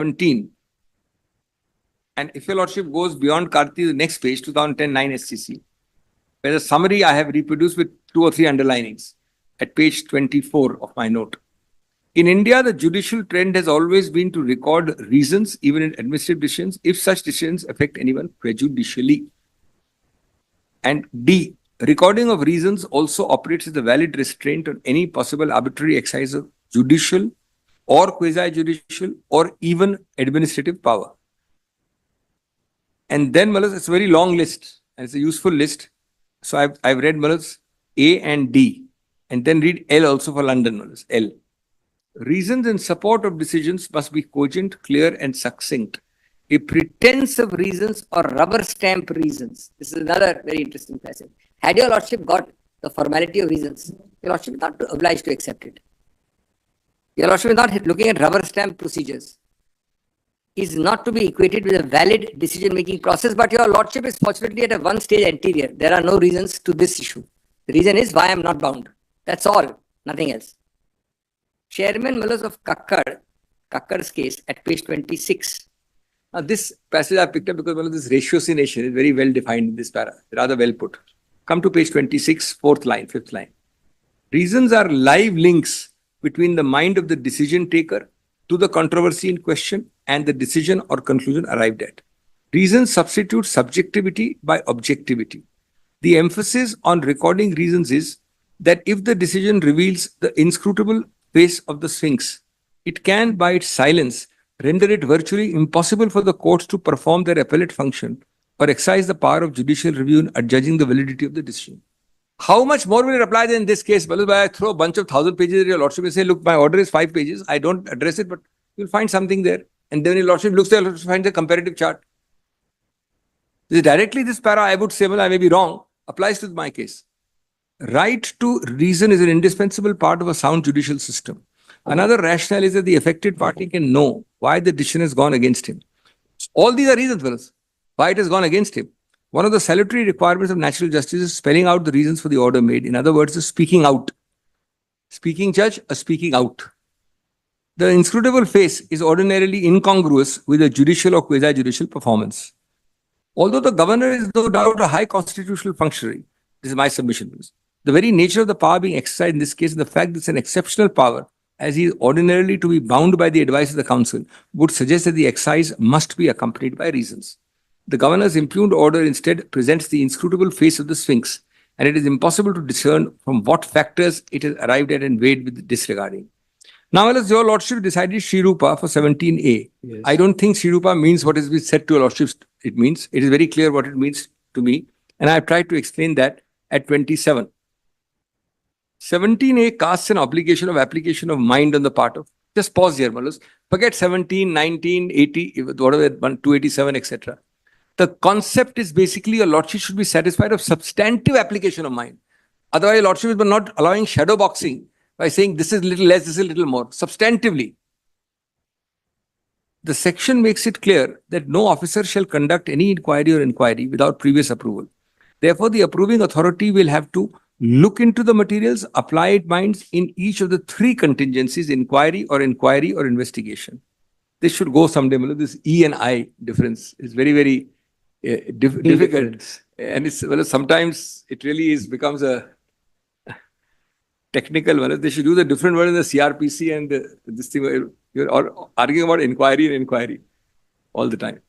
17. And if your lordship goes beyond Karti, the next page, 2010-9 SCC, where the summary I have reproduced with 2 or 3 underlinings at page 24 of my note. In India, the judicial trend has always been to record reasons, even in administrative decisions, if such decisions affect anyone prejudicially. And D, recording of reasons also operates as a valid restraint on any possible arbitrary exercise of judicial or quasi-judicial or even administrative power. And then, Malas, it's a very long list and it's a useful list. So I've read, Malas, A and D, and then read L also for London, Malas, L. Reasons in support of decisions must be cogent, clear, and succinct. A pretense of reasons or rubber stamp reasons. This is another very interesting passage. Had your lordship got the formality of reasons, your lordship is not obliged to accept it. Your lordship is not looking at rubber stamp procedures. Is not to be equated with a valid decision-making process, but your lordship is fortunately at a one stage anterior. There are no reasons to this issue. The reason is why I am not bound. That's all, nothing else. Chairman Mullas of Kakkar's case at page 26. Now, this passage I picked up because one of this ratiocination is very well defined in this para, rather well put. Come to page 26, fourth line, fifth line. Reasons are live links between the mind of the decision taker to the controversy in question and the decision or conclusion arrived at. Reasons substitute subjectivity by objectivity. The emphasis on recording reasons is that if the decision reveals the inscrutable face of the Sphinx, it can, by its silence, render it virtually impossible for the courts to perform their appellate function or exercise the power of judicial review in adjudging the validity of the decision. How much more will it apply than in this case? Well, I throw a bunch of 1,000 pages at your lordship and say, look, my order is 5 pages. I don't address it, but you'll find something there. And then your lordship looks there, finds a comparative chart. Directly this para, I would say, well, I may be wrong, applies to my case. Right to reason is an indispensable part of a sound judicial system. Another rationale is that the affected party can know why the decision has gone against him. All these are reasons, fellows, why it has gone against him. One of the salutary requirements of natural justice is spelling out the reasons for the order made. In other words, speaking out. Speaking judge, speaking out. The inscrutable face is ordinarily incongruous with a judicial or quasi-judicial performance. Although the governor is no doubt a high constitutional functionary, this is my submission. The very nature of the power being exercised in this case, and the fact that it's an exceptional power, as he is ordinarily to be bound by the advice of the council, would suggest that the exercise must be accompanied by reasons. The governor's impugned order instead presents the inscrutable face of the Sphinx, and it is impossible to discern from what factors it has arrived at and weighed with disregarding. Now, as your lordship decided Shrirupa for 17A, yes. I don't think Shrirupa means what has been said to your lordship it means. It is very clear what it means to me, and I have tried to explain that at 27. 17A casts an obligation of application of mind on the part of, just pause here, Malus. Forget 17, 19, 80, whatever, 287, etc. The concept is basically your lordship should be satisfied of substantive application of mind. Otherwise, your lordship is not allowing shadow boxing by saying this is little less, this is little more. Substantively. The section makes it clear that no officer shall conduct any inquiry without previous approval. Therefore, the approving authority will have to look into the materials, apply its minds in each of the 3 contingencies, inquiry or investigation. This should go someday. This E and I difference is very, very difficult. And it's, well, sometimes it really becomes a technical one. They should use a different word in the CRPC and this thing. You're arguing about inquiry all the time.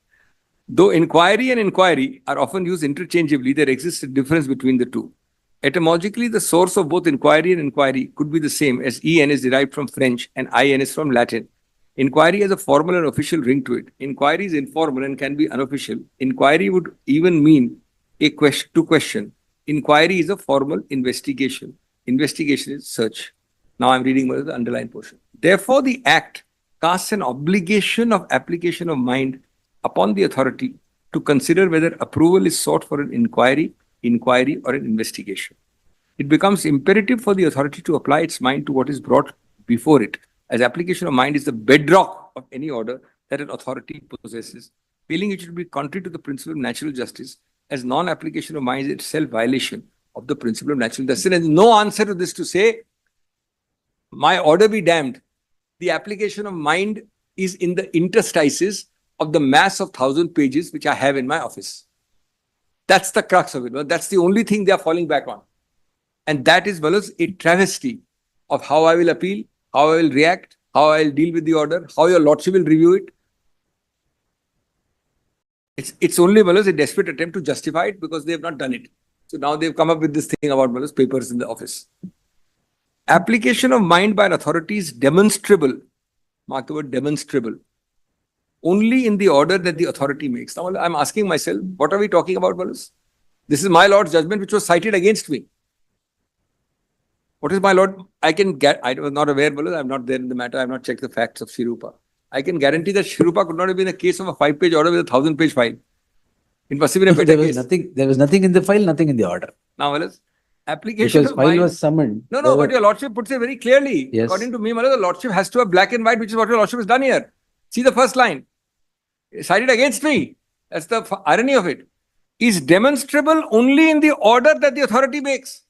Though inquiry and inquiry are often used interchangeably, there exists a difference between the two. Etymologically, the source of both inquiry and inquiry could be the same, as en is derived from French and in is from Latin. Inquiry has a formal and official ring to it. Inquiry is informal and can be unofficial. Inquiry would even mean a question to question. Inquiry is a formal investigation. Investigation is search. Now I'm reading the underlined portion. Therefore, the Act casts an obligation of application of mind upon the authority to consider whether approval is sought for an inquiry, or an investigation. It becomes imperative for the authority to apply its mind to what is brought before it, as application of mind is the bedrock of any order that an authority possesses, feeling it should be contrary to the principle of natural justice, as non-application of mind is itself violation of the principle of natural justice. And there is no answer to this to say, my order be damned. The application of mind is in the interstices of the mass of 1,000 pages which I have in my office. That's the crux of it. That's the only thing they are falling back on. And that is, a travesty of how I will appeal, how I will react, how I will deal with the order, how your lordship will review it. It's only, a desperate attempt to justify it because they have not done it. So now they've come up with this thing about papers in the office. Application of mind by an authority is demonstrable. Mark the word demonstrable. Only in the order that the authority makes. Now I'm asking myself, what are we talking about, Balus? This is my Lord's judgment which was cited against me. What is my Lord? I was not aware, Balus. I'm not there in the matter. I've not checked the facts of Shirupa. I can guarantee that Shirupa could not have been a case of a 5-page order with a 1,000-page file. It must have been a better case. There was nothing in the file, nothing in the order. Now, application because file was summoned. No, but your lordship puts it very clearly. Yes. According to me, the lordship has to have black and white, which is what your lordship has done here. See the first line. Cited against me. That's the irony of it. Is demonstrable only in the order that the authority makes.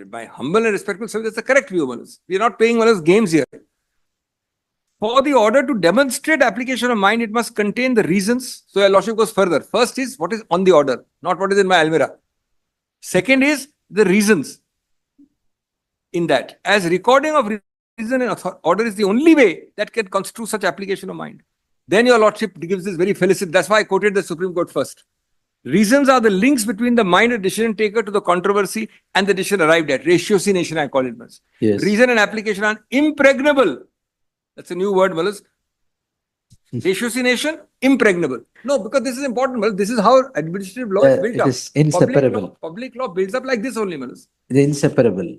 By humble and respectful service, that's the correct view, Manus. We are not playing games here. For the order to demonstrate application of mind, it must contain the reasons. So your lordship goes further. First is what is on the order, not what is in my almirah. Second is the reasons in that. As recording of reason and order is the only way that can construe such application of mind. Then your lordship gives this very felicity. That's why I quoted the Supreme Court first. Reasons are the links between the mind of decision taker to the controversy and the decision arrived at. Ratiocination, I call it. Yes. Reason and application are impregnable. That's a new word, Malas. Ratiocination, impregnable. No, because this is important, Malas. This is how administrative law is built up. It is inseparable. Public law builds up like this only, Malas. It is inseparable.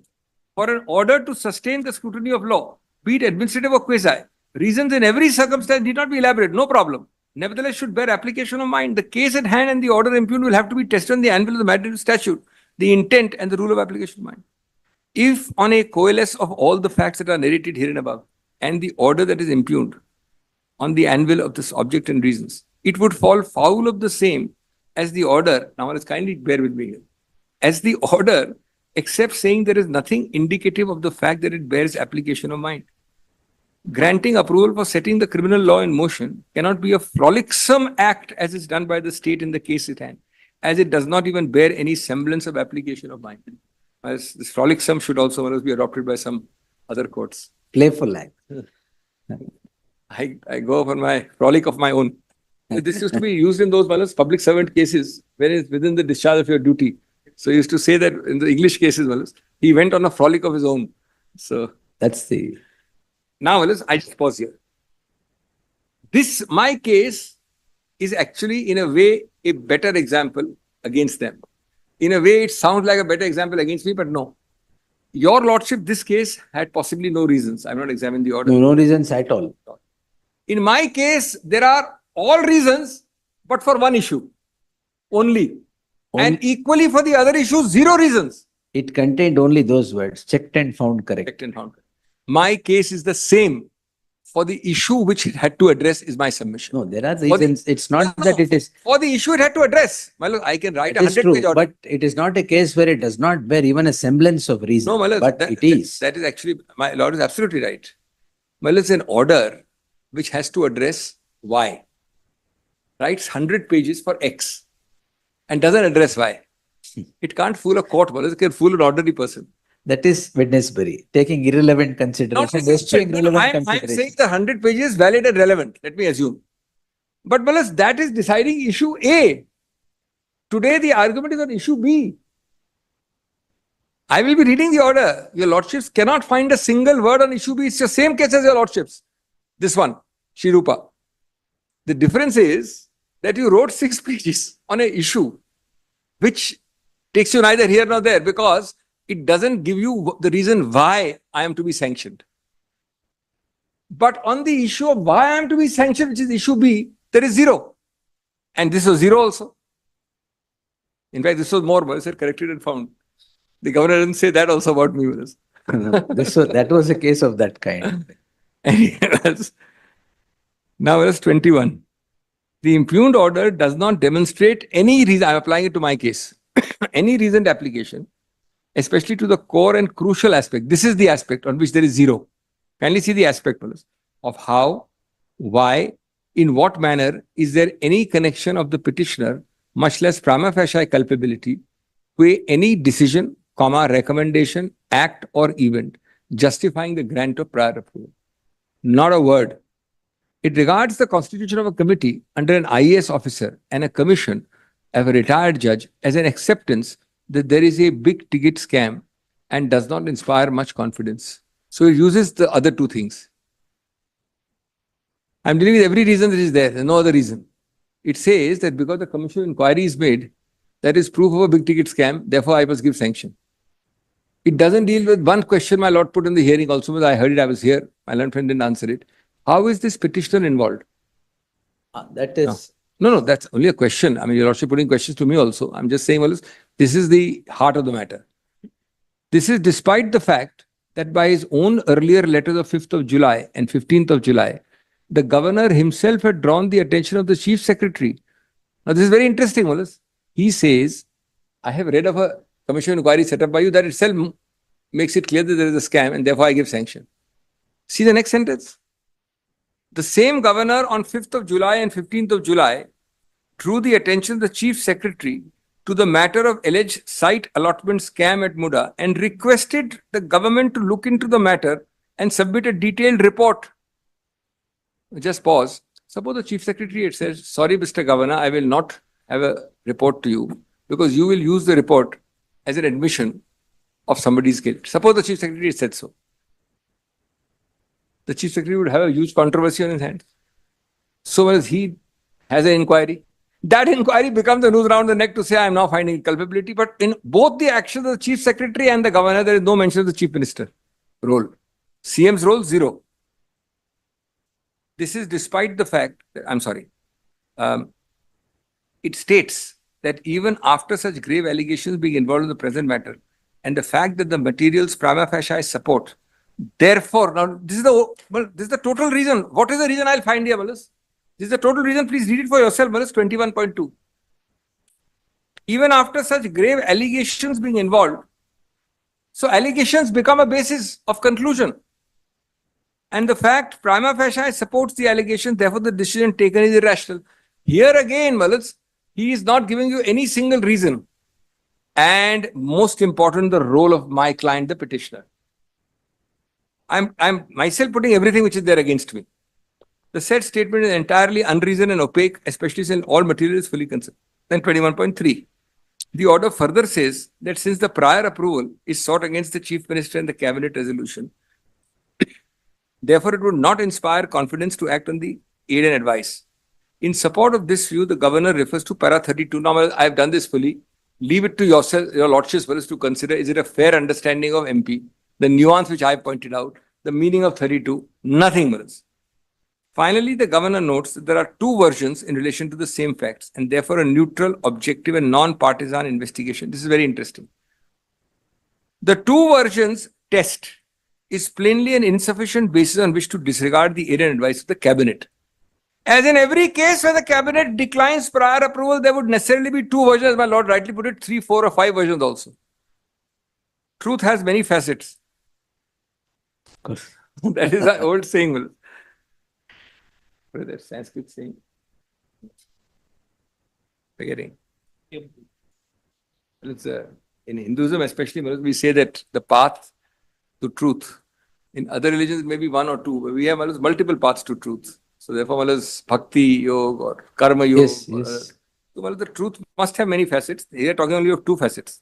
For an order to sustain the scrutiny of law, be it administrative or quasi, reasons in every circumstance need not be elaborate, no problem. Nevertheless, should bear application of mind. The case at hand and the order impugned will have to be tested on the anvil of the mandatory statute, the intent and the rule of application of mind. If on a coalesce of all the facts that are narrated here and above, and the order that is impugned on the anvil of this object and reasons, it would fall foul of the same as the order. Now, let's kindly bear with me here. As the order, except saying there is nothing indicative of the fact that it bears application of mind. Granting approval for setting the criminal law in motion cannot be a frolicsome act as is done by the state in the case at hand, as it does not even bear any semblance of application of mind. As this frolicsome should also be adopted by some other courts. Playful act. I go for my frolic of my own. This used to be used in those public servant cases when it's within the discharge of your duty. So he used to say that in the English cases, he went on a frolic of his own. So that's the... Now, I just pause here. My case is actually, in a way, a better example against them. In a way, it sounds like a better example against me, but no. Your lordship, this case had possibly no reasons. I've not examined the order. No reasons at all. In my case, there are all reasons, but for one issue only. And equally for the other issues, 0 reasons. It contained only those words, checked and found correct. Checked and found correct. My case is the same for the issue which it had to address is my submission. No, there are reasons. It's not that it is... For the issue it had to address. I can write a 100-page order. But it is not a case where it does not bear even a semblance of reason. No, Malus, but it is. That is actually, my lord is absolutely right. Malus, an order which has to address Y. Writes 100 pages for X and doesn't address Y. It can't fool a court, Malus. It can fool an ordinary person. That is Wednesbury, taking irrelevant consideration. I'm saying the 100 pages is valid and relevant, let me assume. But Malas, that is deciding issue A. Today the argument is on issue B. I will be reading the order. Your lordships cannot find a single word on issue B. It's the same case as your lordships. This one, Shirupa. The difference is that you wrote 6 pages on an issue which takes you neither here nor there because it doesn't give you the reason why I am to be sanctioned. But on the issue of why I am to be sanctioned, which is issue B, there is 0. And this was 0 also. In fact, this was more, but I said corrected and found. The governor didn't say that also about me. That was a case of that kind. Now, verse 21. The impugned order does not demonstrate any reason. I'm applying it to my case. Any reasoned application, especially to the core and crucial aspect. This is the aspect on which there is 0. Kindly see the aspect, fellows, of how, why, in what manner is there any connection of the petitioner, much less prima facie culpability, to any decision, comma, recommendation, act, or event justifying the grant of prior approval. Not a word. It regards the constitution of a committee under an IAS officer and a commission of a retired judge as an acceptance that there is a big ticket scam and does not inspire much confidence. So it uses the other two things. I'm dealing with every reason that is there. There's no other reason. It says that because the commission inquiry is made, that is proof of a big ticket scam, therefore I must give sanction. It doesn't deal with one question my lord put in the hearing also, because I heard it, I was here. My learned friend didn't answer it. How is this petitioner involved? That is, No, that's only a question. I mean, your lordship putting questions to me also. I'm just saying, well, this is the heart of the matter. This is despite the fact that by his own earlier letters of 5th of July and 15th of July, the governor himself had drawn the attention of the chief secretary. Now, this is very interesting, Wallace. He says, I have read of a commission inquiry set up by you that itself makes it clear that there is a scam and therefore I give sanction. See the next sentence. The same governor on 5th of July and 15th of July drew the attention of the chief secretary to the matter of alleged site allotment scam at MUDA and requested the government to look into the matter and submit a detailed report. Just pause. Suppose the chief secretary had said, sorry, Mr. Governor, I will not have a report to you because you will use the report as an admission of somebody's guilt. Suppose the chief secretary had said so. The chief secretary would have a huge controversy on his hands. So as he has an inquiry, that inquiry becomes the noose around the neck to say, I am now finding culpability. But in both the actions of the chief secretary and the governor, there is no mention of the chief minister role. CM's role, zero. This is despite the fact that, I'm sorry, it states that even after such grave allegations being involved in the present matter, and the fact that the materials prima facie support, therefore, now this is the total reason. What is the reason I'll find here, Malas? This is the total reason. Please read it for yourself, Malas, 21.2. Even after such grave allegations being involved, so allegations become a basis of conclusion. And the fact prima facie supports the allegation, therefore the decision taken is irrational. Here again, Malas, he is not giving you any single reason. And most important, the role of my client, the petitioner. I'm myself putting everything which is there against me. The said statement is entirely unreasoned and opaque, especially since all material is fully considered. Then 21.3. The order further says that since the prior approval is sought against the chief minister in the cabinet resolution, therefore it would not inspire confidence to act on the aid and advice. In support of this view, the governor refers to para 32. Now, I have done this fully. Leave it to yourself, your lordship's well to consider. Is it a fair understanding of MP? The nuance which I pointed out, the meaning of 32, nothing else. Finally, the governor notes that there are two versions in relation to the same facts and therefore a neutral, objective and non-partisan investigation. This is very interesting. The two versions test is plainly an insufficient basis on which to disregard the aid and advice of the cabinet. As in every case where the cabinet declines prior approval, there would necessarily be two versions, as my lord rightly put it, 3, 4 or 5 versions also. Truth has many facets. of course. That is the old saying. What is that Sanskrit saying? Forgetting. It's in Hinduism especially, we say that the path to truth. In other religions, it may be one or two, but we have multiple paths to truth. So therefore, bhakti yoga or karma yoga. Yes, yes. So the truth must have many facets. Here talking only of two facets.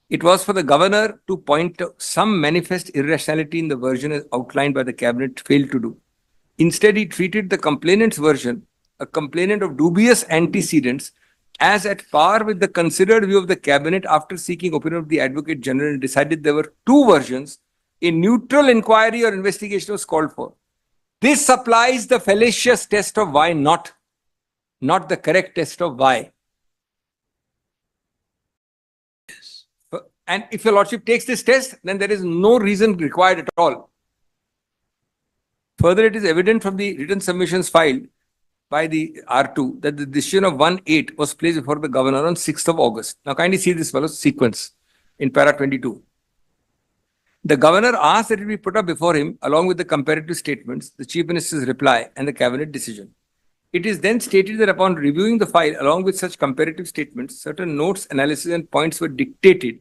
It was for the governor to point out some manifest irrationality in the version as outlined by the cabinet failed to do. Instead, he treated the complainant's version, a complainant of dubious antecedents, as at par with the considered view of the cabinet after seeking opinion of the advocate general and decided there were two versions. A neutral inquiry or investigation was called for. This supplies the fallacious test of why not the correct test of why. Yes. And if your lordship takes this test, then there is no reason required at all. Further, it is evident from the written submissions filed by the R2 that the decision of 1-8 was placed before the governor on 6th of August. Now kindly see this fellow's sequence in para 22. The governor asked that it be put up before him along with the comparative statements, the chief minister's reply and the cabinet decision. It is then stated that upon reviewing the file along with such comparative statements, certain notes, analysis and points were dictated.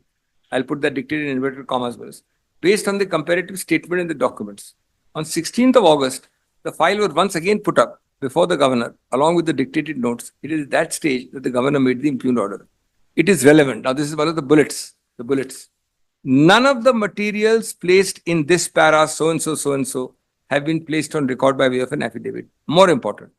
I'll put that dictated in inverted commas based on the comparative statement in the documents. On 16th of August, the file was once again put up before the governor along with the dictated notes. It is at that stage that the governor made the impugned order. It is relevant. Now, this is one of the bullets. None of the materials placed in this para so-and-so have been placed on record by way of an affidavit. More important.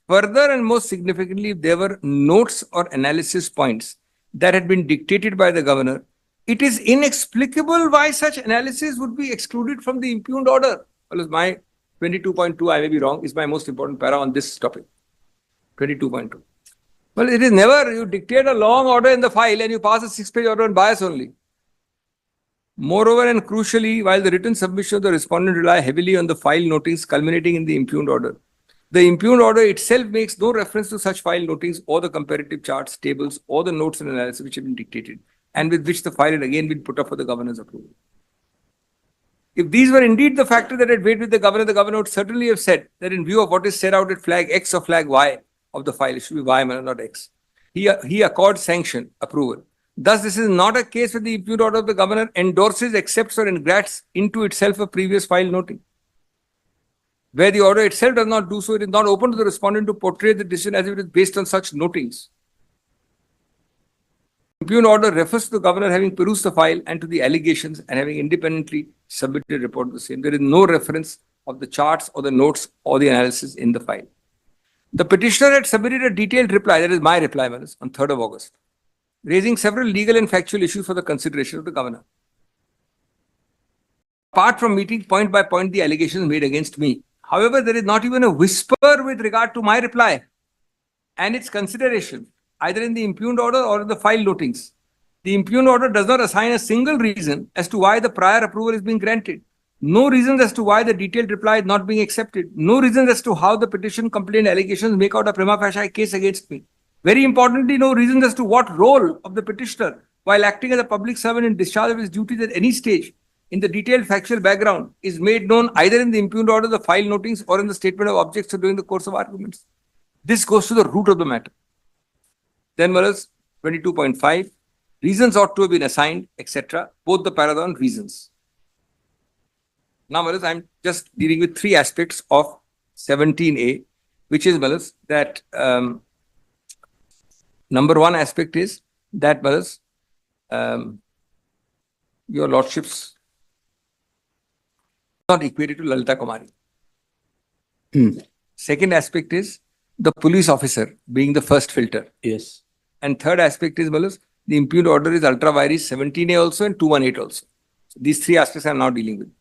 Further and most significantly, if there were notes or analysis points that had been dictated by the governor, it is inexplicable why such analysis would be excluded from the impugned order. Well, my 22.2, I may be wrong, is my most important para on this topic. 22.2. Well, it is never, you dictate a long order in the file and you pass a 6-page order on bias only. Moreover and crucially, while the written submission of the respondent rely heavily on the file notings culminating in the impugned order, the impugned order itself makes no reference to such file notings or the comparative charts, tables, or the notes and analysis which have been dictated and with which the file had again been put up for the governor's approval. If these were indeed the factors that had weighed with the governor would certainly have said that in view of what is set out at flag X or flag Y of the file, it should be Y, not X. He accords sanction, approval. Thus, this is not a case where the impugned order of the governor endorses, accepts, or ingrats into itself a previous file noting. Where the order itself does not do so, it is not open to the respondent to portray the decision as if it is based on such notings. The impugned order refers to the governor having perused the file and to the allegations and having independently submitted a report of the same. There is no reference of the charts or the notes or the analysis in the file. The petitioner had submitted a detailed reply, that is my reply, on 3rd of August, raising several legal and factual issues for the consideration of the governor. Apart from meeting point by point the allegations made against me, however, there is not even a whisper with regard to my reply and its consideration, either in the impugned order or in the file notings. The impugned order does not assign a single reason as to why the prior approval is being granted. No reasons as to why the detailed reply is not being accepted. No reasons as to how the petition, complaint, allegations make out a prima facie case against me. Very importantly, no reasons as to what role of the petitioner, while acting as a public servant in discharge of his duties at any stage, in the detailed factual background, is made known either in the impugned order, the file notings, or in the statement of objects or during the course of arguments. This goes to the root of the matter. Then was 22.5, reasons ought to have been assigned, etc. Both the paragon reasons. Now, I'm just dealing with 3 aspects of 17A, which is that number 1 aspect is that your lordships not equated to Lalita Kumari. Second aspect is the police officer being the first filter. Yes. And third aspect is the impugned order is ultra vires 17A also and 218 also. So these 3 aspects I am now dealing with.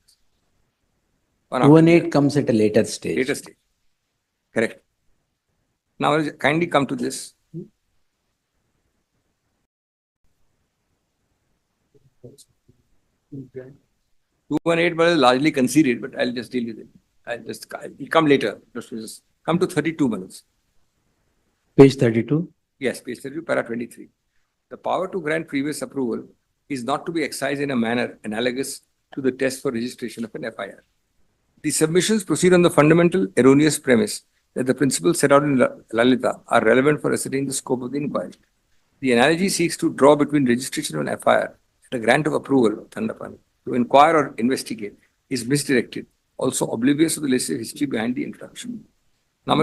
218 comes at a later stage. Later stage. Correct. Now kindly come to this. Okay. 218 was largely conceded, but I'll just deal with it. I'll come later. Just come to 32 minutes. Page 32? Yes, page 32, para 23. The power to grant previous approval is not to be exercised in a manner analogous to the test for registration of an FIR. The submissions proceed on the fundamental erroneous premise that the principles set out in Lalita are relevant for ascertaining the scope of the inquiry. The analogy seeks to draw between registration of an FIR and a grant of approval to inquire or investigate is misdirected, also oblivious of the legislative history behind the introduction. Now,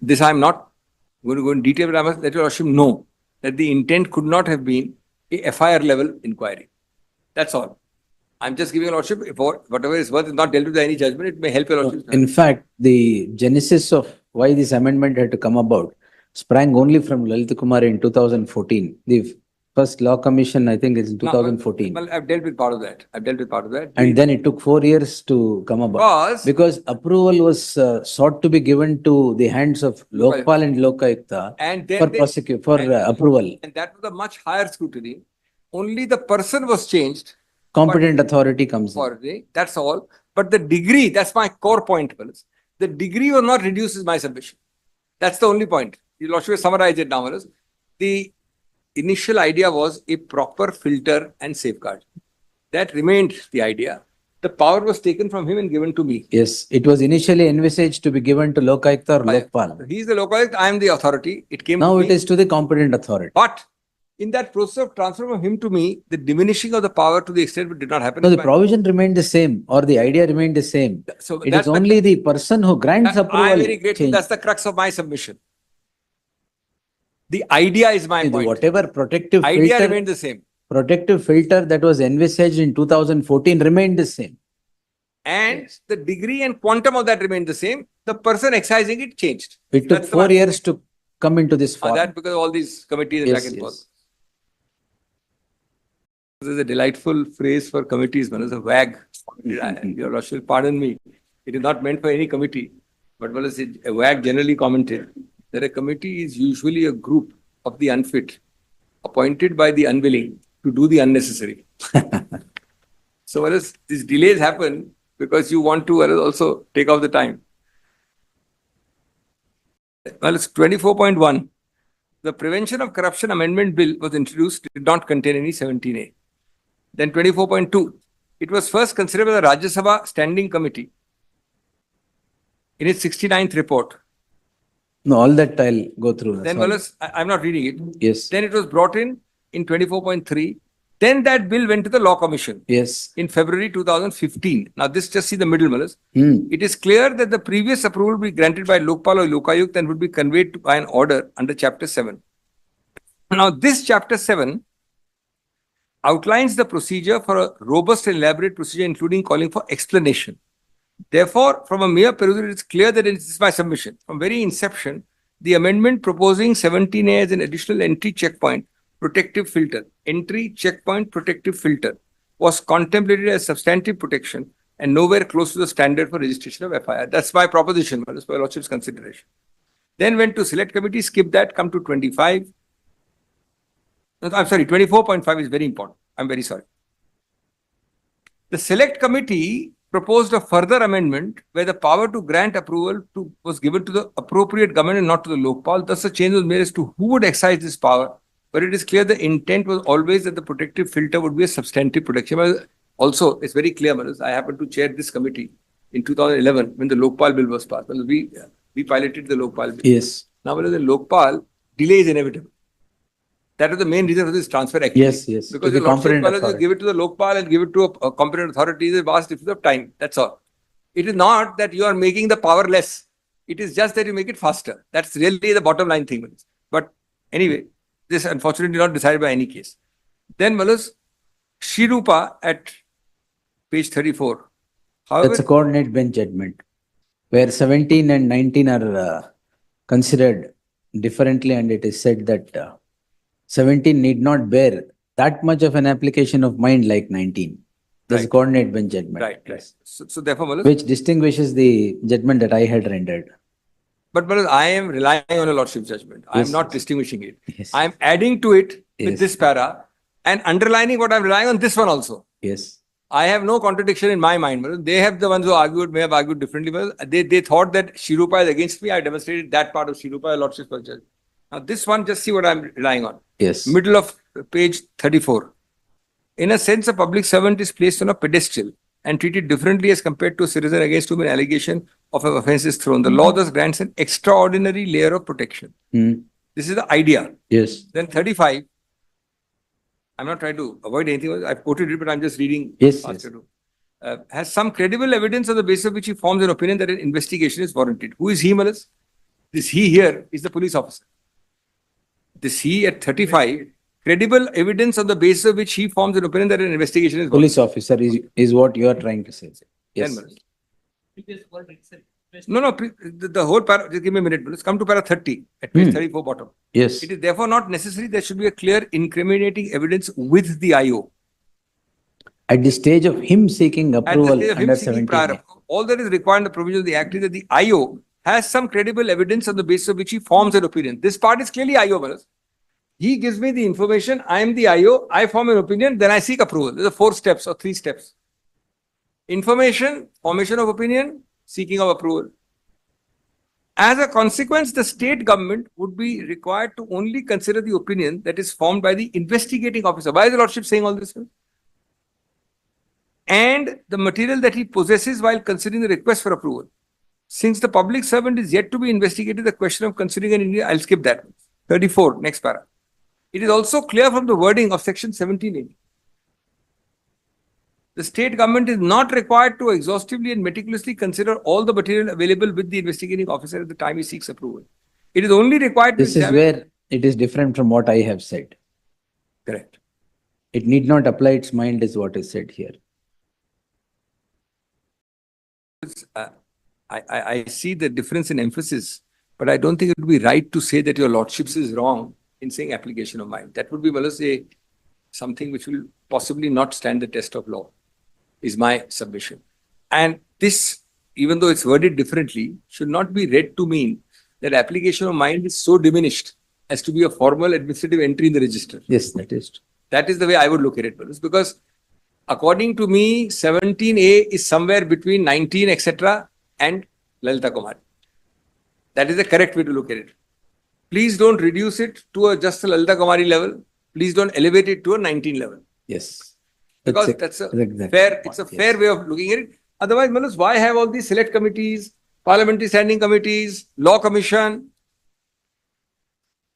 this I am not going to go in detail, but I must let your lordship know that the intent could not have been a FIR level inquiry. That's all. I'm just giving your lordship, if whatever is worth is not dealt with by any judgment, it may help your lordship. In fact, the genesis of why this amendment had to come about sprang only from Lalita Kumari in 2014. The first law commission, I think, is in 2014. Well, I've dealt with part of that. And then it took 4 years to come about. Because approval was sought to be given to the hands of Lokpal and Lokayukta for approval. And that was a much higher scrutiny. Only the person was changed. Competent authority comes in. That's all. But the degree, that's my core point. The degree was not reduced is my submission. That's the only point. Your lordship will summarize it now. The initial idea was a proper filter and safeguard. That remained the idea. The power was taken from him and given to me. Yes, it was initially envisaged to be given to Lokayukta or Lokpal. He is the Lokayukt, I am the authority. It came Now to it me. is to the competent authority. But in that process of transfer from him to me, the diminishing of the power to the extent it did not happen. No, the provision remained the same or the idea remained the same. So It is only the person who grants approval. I am very grateful. changed. That's the crux of my submission. The idea is my point. Whatever protective Idea filter, remained the same. protective filter that was envisaged in 2014 remained the same. And the degree and quantum of that remained the same. The person excising it changed. It took 4 years to come into this form. That because of all these committees and Yes, back and forth. yes. There's a delightful phrase for committees, man. It's a wag. Your Lordship, pardon me. It is not meant for any committee. But a wag generally commented that a committee is usually a group of the unfit, appointed by the unwilling to do the unnecessary. So whereas these delays happen because you want to also take off the time. Well, it's 24.1. The Prevention of Corruption Amendment Bill was introduced, did not contain any 17A. Then 24.2. It was first considered by the Rajya Sabha Standing Committee in its 69th report. No, all that I'll go through. Then, I'm not reading it. Yes. Then it was brought in 24.3. Then that bill went to the Law Commission. Yes. In February 2015. Now, this just see the middle, Malas. It is clear that the previous approval will be granted by Lokpal or Lokayukt and would be conveyed by an order under Chapter 7. Now, this Chapter 7 outlines the procedure for a robust and elaborate procedure, including calling for explanation. Therefore, from a mere perusal, it is clear that it is my submission. From very inception, the amendment proposing 17A as an additional entry checkpoint protective filter, entry checkpoint protective filter, was contemplated as substantive protection and nowhere close to the standard for registration of FIR. That's my proposition, but that's my Lordship's consideration. Then went to select committee, skip that, come to 25. No, I'm sorry, 24.5 is very important. I'm very sorry. The select committee proposed a further amendment where the power to grant approval was given to the appropriate government and not to the Lokpal. Thus, a change was made as to who would exercise this power. But it is clear the intent was always that the protective filter would be a substantive protection. But also, it's very clear, Manoj, I happened to chair this committee in 2011 when the Lokpal bill was passed. We piloted the Lokpal bill. Yes. Now, the Lokpal delay is inevitable. That was the main reason for this transfer act. Yes, yes. Because the Lordship give it to the Lokpal and give it to a competent authority is a vast difference of time. That's all. It is not that you are making the power less. It is just that you make it faster. That's really the bottom line thing. But anyway, this unfortunately not decided by any case. Then Malas, Shirupa at page 34. However, that's a coordinate bench judgment where 17 and 19 are considered differently, and it is said that 17 need not bear that much of an application of mind like 19. That's a coordinate bench judgment. Right, right. So therefore, Malas, which distinguishes the judgment that I had rendered. But Malas, I am relying on a Lordship's judgment. I am not distinguishing it. Yes. I am adding to it with this para and underlining what I am relying on this one also. Yes. I have no contradiction in my mind. They have the ones who may have argued differently. They thought that Shirupa is against me. I demonstrated that part of Shirupa, Lordship's judgment. Now this one, just see what I am relying on. Yes. Middle of page 34. In a sense, a public servant is placed on a pedestal and treated differently as compared to a citizen against whom an allegation of an offence is thrown. The law thus grants an extraordinary layer of protection. This is the idea. Yes. Then 35. I'm not trying to avoid anything. I've quoted it, but I'm just reading. Yes. Has some credible evidence on the basis of which he forms an opinion that an investigation is warranted. Who is he, Malas? This he here is the police officer. This he at 35. Credible evidence on the basis of which he forms an opinion that an investigation is police officer is what you are trying to say. Yes. No, the whole para, just give me a minute. Let's come to para 30 at page 34 bottom. Yes. It is therefore not necessary there should be a clear incriminating evidence with the IO. At the stage of him seeking approval under 17. All that is required in the provision of the Act is that the IO has some credible evidence on the basis of which he forms an opinion. This part is clearly IO, Manas. He gives me the information, I am the IO, I form an opinion, then I seek approval. There are 4 steps or 3 steps. Information, formation of opinion, seeking of approval. As a consequence, the state government would be required to only consider the opinion that is formed by the investigating officer. Why is the Lordship saying all this? and the material that he possesses while considering the request for approval. Since the public servant is yet to be investigated, the question of considering an India, I'll skip that. 34, next para. It is also clear from the wording of section 17A. The state government is not required to exhaustively and meticulously consider all the material available with the investigating officer at the time he seeks approval. It is only required to This is where it is different from what I have said. Correct. It need not apply its mind is what is said here. I see the difference in emphasis, but I don't think it would be right to say that your lordships is wrong in saying application of mind. That would be, well, say, something which will possibly not stand the test of law, is my submission. And this, even though it's worded differently, should not be read to mean that application of mind is so diminished as to be a formal administrative entry in the register. Yes, that is true. That is the way I would look at it, because according to me, 17A is somewhere between 19, etc. and Lalita Kumari. That is the correct way to look at it. Please don't reduce it to just a Lalita Kumari level. Please don't elevate it to a 19 level. Yes. Because that's a fair, it's a fair way of looking at it. Otherwise, Manoj, why have all these select committees, parliamentary standing committees, law commission?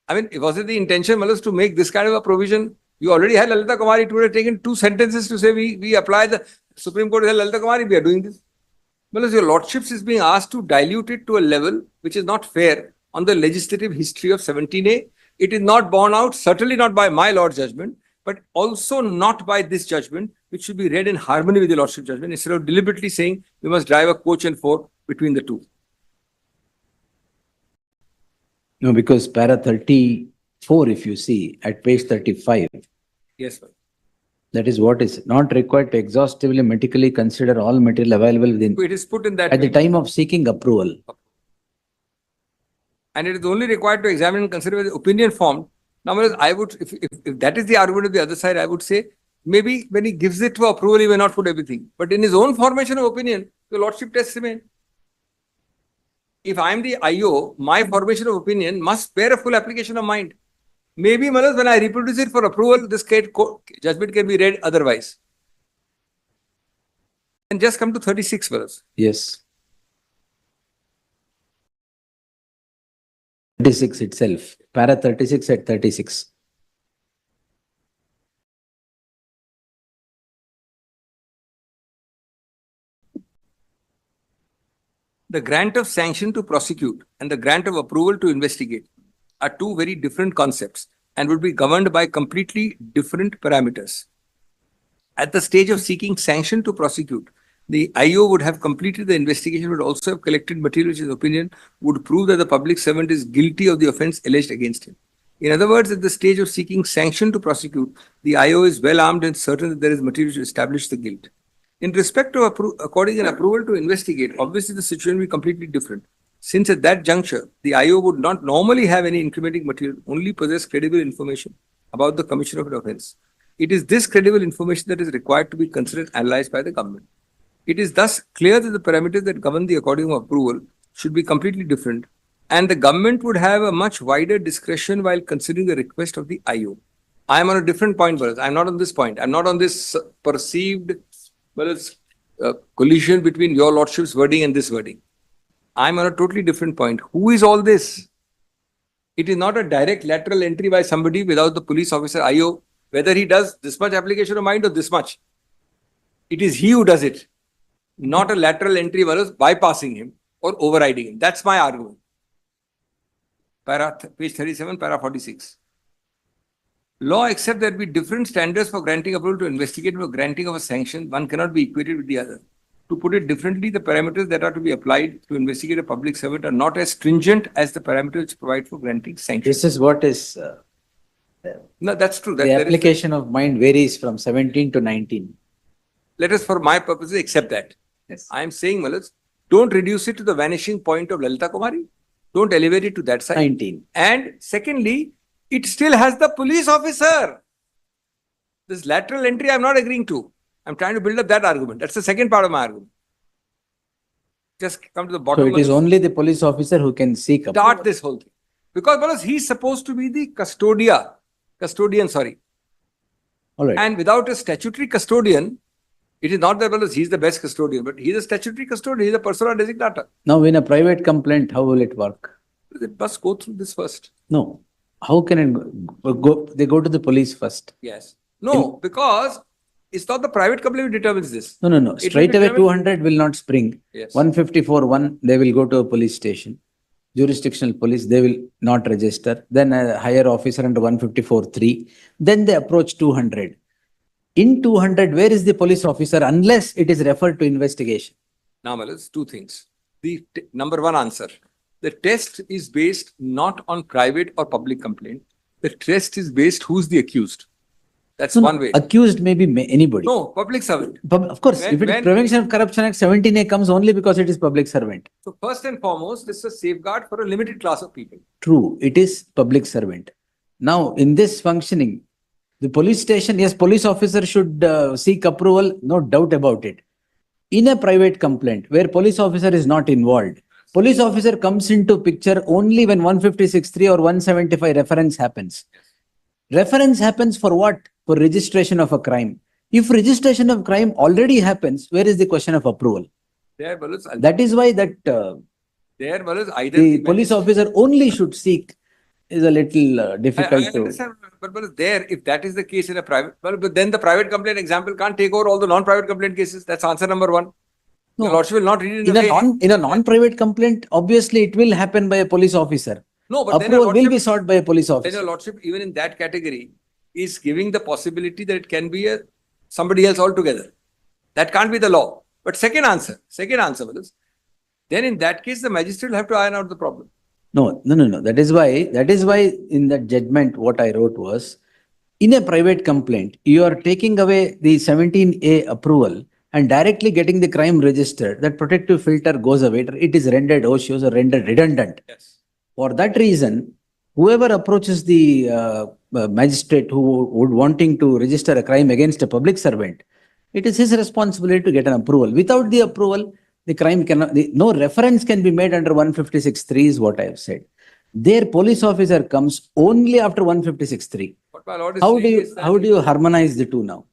I mean, was it the intention, Manoj, to make this kind of a provision? You already had Lalita Kumari. It would have taken 2 sentences to say we apply the Supreme Court has Lalita Kumari, we are doing this. Manoj, your lordships is being asked to dilute it to a level which is not fair on the legislative history of 17A. It is not borne out, certainly not by my Lord's judgment, but also not by this judgment, which should be read in harmony with the Lordship judgment, instead of deliberately saying we must drive a coach and four between the two. No, because para 34, if you see at page 35, Yes, sir. that is what is not required to exhaustively meticulously consider all material available within It is put in that at the way. time of seeking approval. And it is only required to examine and consider the opinion formed. Now, I would, if that is the argument of the other side, I would say maybe when he gives it to approval, he may not put everything. But in his own formation of opinion, the lordship tests remain. If I am the IO, my formation of opinion must bear a full application of mind. Maybe, Manoj, when I reproduce it for approval, this judgment can be read otherwise. And just come to 36, Manoj. Yes. 36 itself. Para 36 at 36. The grant of sanction to prosecute and the grant of approval to investigate are two very different concepts and would be governed by completely different parameters. At the stage of seeking sanction to prosecute, the IO would have completed the investigation, would also have collected material which, in his opinion, would prove that the public servant is guilty of the offence alleged against him. In other words, at the stage of seeking sanction to prosecute, the IO is well armed and certain that there is material to establish the guilt. In respect to according an approval to investigate, obviously the situation will be completely different. Since at that juncture, the IO would not normally have any incriminating material, only possess credible information about the commission of an offence. It is this credible information that is required to be considered and analyzed by the government. It is thus clear that the parameters that govern the according of approval should be completely different, and the government would have a much wider discretion while considering the request of the IO. I am on a different point, Bharat. I am not on this point. I am not on this perceived collision between your lordship's wording and this wording. I am on a totally different point. Who is all this? It is not a direct lateral entry by somebody without the police officer IO, whether he does this much application of mind or this much. It is he who does it, not a lateral entry versus bypassing him or overriding him. That's my argument. Page 37, para 46. Law accepts there be different standards for granting approval to investigate or granting of a sanction. One cannot be equated with the other. To put it differently, the parameters that are to be applied to investigate a public servant are not as stringent as the parameters which provide for granting sanctions. This is what is... no, that's true. The application of mind varies from 17 to 19. Let us, for my purposes, accept that. Yes. I am saying, Malaj, don't reduce it to the vanishing point of Lalita Kumari. Don't elevate it to that side. 19. And secondly, it still has the police officer. This lateral entry I am not agreeing to. I am trying to build up that argument. That's the second part of my argument. Just come to the bottom. So it is only the police officer who can seek approval. Start this whole thing. Because he's supposed to be the custodian. All right. And without a statutory custodian, It is not that well, he's the best custodian, but he's a statutory custodian, he's a persona designata. Now, in a private complaint, how will it work? It must go through this first. No. How can it go? They go to the police first. Yes. No, because it's not the private complaint which determines this. No. It will Straight away, determine- 200 will not spring. Yes. 154.1, they will go to a police station. Jurisdictional police, they will not register. Then a higher officer under 154.3. Then they approach 200. In 200, where is the police officer unless it is referred to investigation? Now, Malas, two things. The number one answer. The test is based not on private or public complaint. The test is based who's the accused. That's No, one way. Accused may be anybody. No, public servant. Of course, if it is Prevention of Corruption Act, 17A comes only because it is public servant. So first and foremost, this is a safeguard for a limited class of people. True, it is public servant. Now, in this functioning, the police station, yes, police officer should seek approval, no doubt about it. In a private complaint where police officer is not involved, police officer comes into picture only when 156.3 or 175 reference happens. Reference happens for what? For registration of a crime. If registration of crime already happens, where is the question of approval? There, Malas, That is why that there, Malas, either the police officer only should seek is a little difficult I to. understand, but there, if that is the case in a private, well, but then the private complaint example can't take over all the non-private complaint cases. That's answer number one. No. The Lordship will not read it in a way. In a non-private complaint, obviously it will happen by a police officer. No, but then Approval will be sought by a police then officer. your Lordship, even in that category, is giving the possibility that it can be somebody else altogether. That can't be the law. But second answer, Malas, then in that case, the magistrate will have to iron out the problem. No. That is why in that judgment, what I wrote was, in a private complaint, you are taking away the 17A approval and directly getting the crime registered. That protective filter goes away. It is rendered odious or rendered redundant. Yes. For that reason, whoever approaches the magistrate who would wanting to register a crime against a public servant, it is his responsibility to get an approval. Without the approval, the crime cannot, no reference can be made under 156.3 is what I have said. Their police officer comes only after 156.3. What my Lord is How saying is that do you harmonize the two now?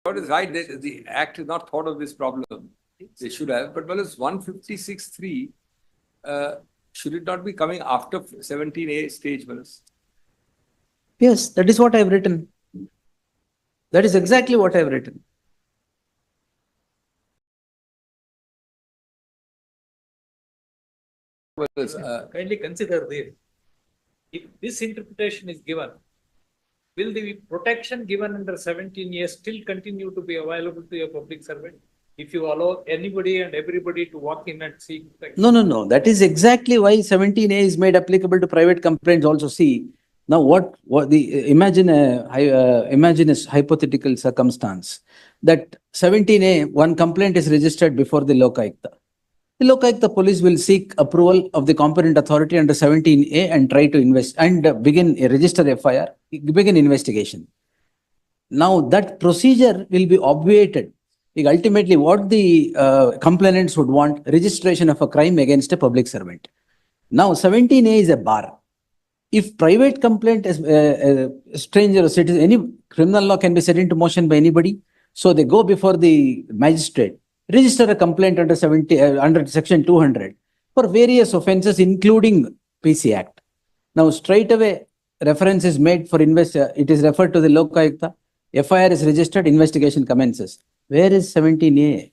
Lord is right. The Act has not thought of this problem. They should have. But Malas, 156.3, should it not be coming after 17A stage, Malas? Yes, that is what I have written. That is exactly what I have written. Kindly consider this. If this interpretation is given, will the protection given under 17A still continue to be available to a public servant? If you allow anybody and everybody to walk in and seek protection? No. That is exactly why 17A is made applicable to private complaints also. See, now imagine a hypothetical circumstance that 17A, one complaint is registered before the Lokayukta. The Lokayukta police will seek approval of the competent authority under 17A and try to invest and register FIR, begin investigation. Now that procedure will be obviated. Ultimately, what the complainants would want, registration of a crime against a public servant. Now 17A is a bar. If private complaint is a stranger or citizen, any criminal law can be set into motion by anybody. So they go before the magistrate, register a complaint under under section 200 for various offences, including PC Act. Now straight away reference is made for it is referred to the Lokayukta. FIR is registered, investigation commences. Where is 17A?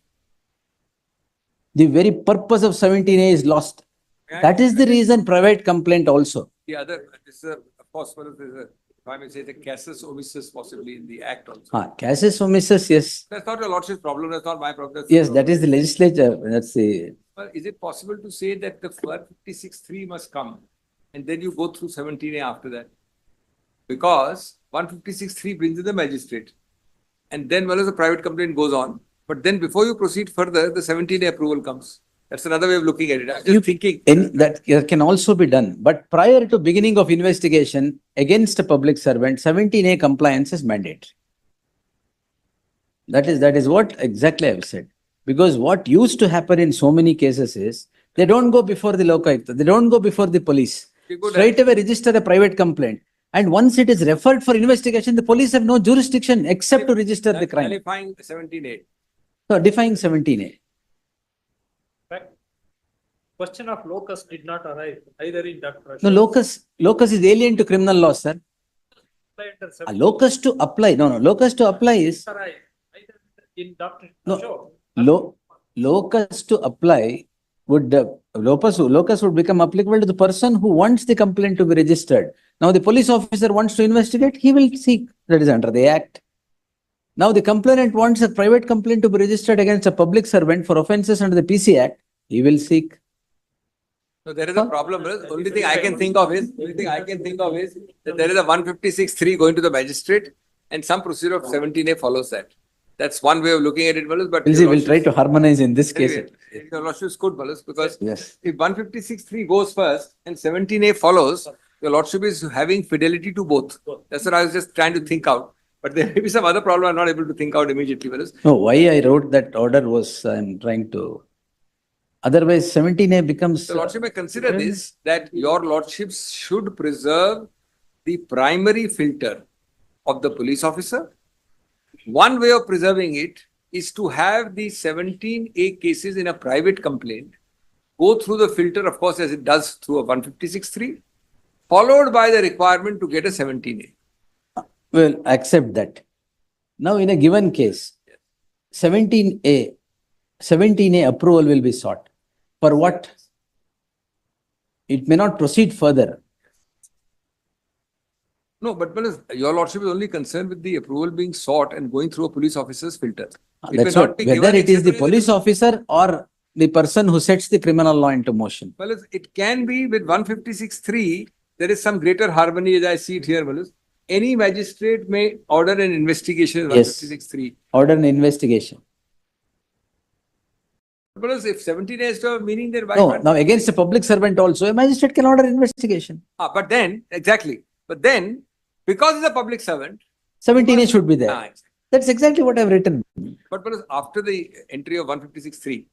The very purpose of 17A is lost. That is the reason private complaint also. The other, this is of course, if I may say, the casus omissus possibly in the Act also. Casus omissus, yes. That's not your Lordship's problem. That's not my problem. That's Yes, your that is the legislature. That's the. Well, is it possible to say that the 156.3 must come and then you go through 17A after that? Because 156.3 brings in the magistrate. And then, well, as a private complaint goes on. But then before you proceed further, the 17A approval comes. That's another way of looking at it. I'm just thinking. That can also be done. But prior to beginning of investigation against a public servant, 17A compliance is mandatory. That is what exactly I've said. Because what used to happen in so many cases is, they don't go before the Lokayukta, they don't go before the police. Straight away register a private complaint. And once it is referred for investigation, the police have no jurisdiction except to register the crime. Nullifying 17A. So defying 17A. Fact. Question of locus did not arise either in Dr. No, locus is alien to criminal law, sir. A locus to apply, locus to apply is, Either in Dr. No. Ashok. locus to apply would, locus would become applicable to the person who wants the complaint to be registered. Now the police officer wants to investigate, he will seek, that is under the act. Now the complainant wants a private complaint to be registered against a public servant for offences under the PC Act, he will seek. So there is a problem. The only thing I can think of is that there is a 156(3) going to the magistrate and some procedure of 17A follows that. That's one way of looking at it, Malus, but We'll see, we'll try to harmonize in this case. anyway, your lordship is good, Malus, because Yes. if 156(3) goes first and 17A follows, your lordship is having fidelity to both. That's what I was just trying to think out. But there may be some other problem I'm not able to think out immediately, Malus. No, why I wrote that order was, I'm trying to, otherwise 17A becomes. The lordship may consider this, that your lordships should preserve the primary filter of the police officer. One way of preserving it is to have the 17A cases in a private complaint go through the filter, of course, as it does through a 156(3), followed by the requirement to get a 17A. Well, accept that. Now, in a given case, 17A approval will be sought. For what? It may not proceed further. No, but Malus, your lordship is only concerned with the approval being sought and going through a police officer's filter. It may That's not what, be whether given it is the except police officer or the person who sets the criminal law into motion. Malus, it can be with 156(3), there is some greater harmony as I see it here, Malus. Any magistrate may order an investigation in Yes. 156(3). Order an investigation. Because if 17 has to have meaning, then why No, can't- now against a public servant also, a magistrate can order investigation. But then, exactly. But then, because he's a public servant, 17A should be there. exactly. That's exactly what I've written. But Malus, after the entry of 156(3),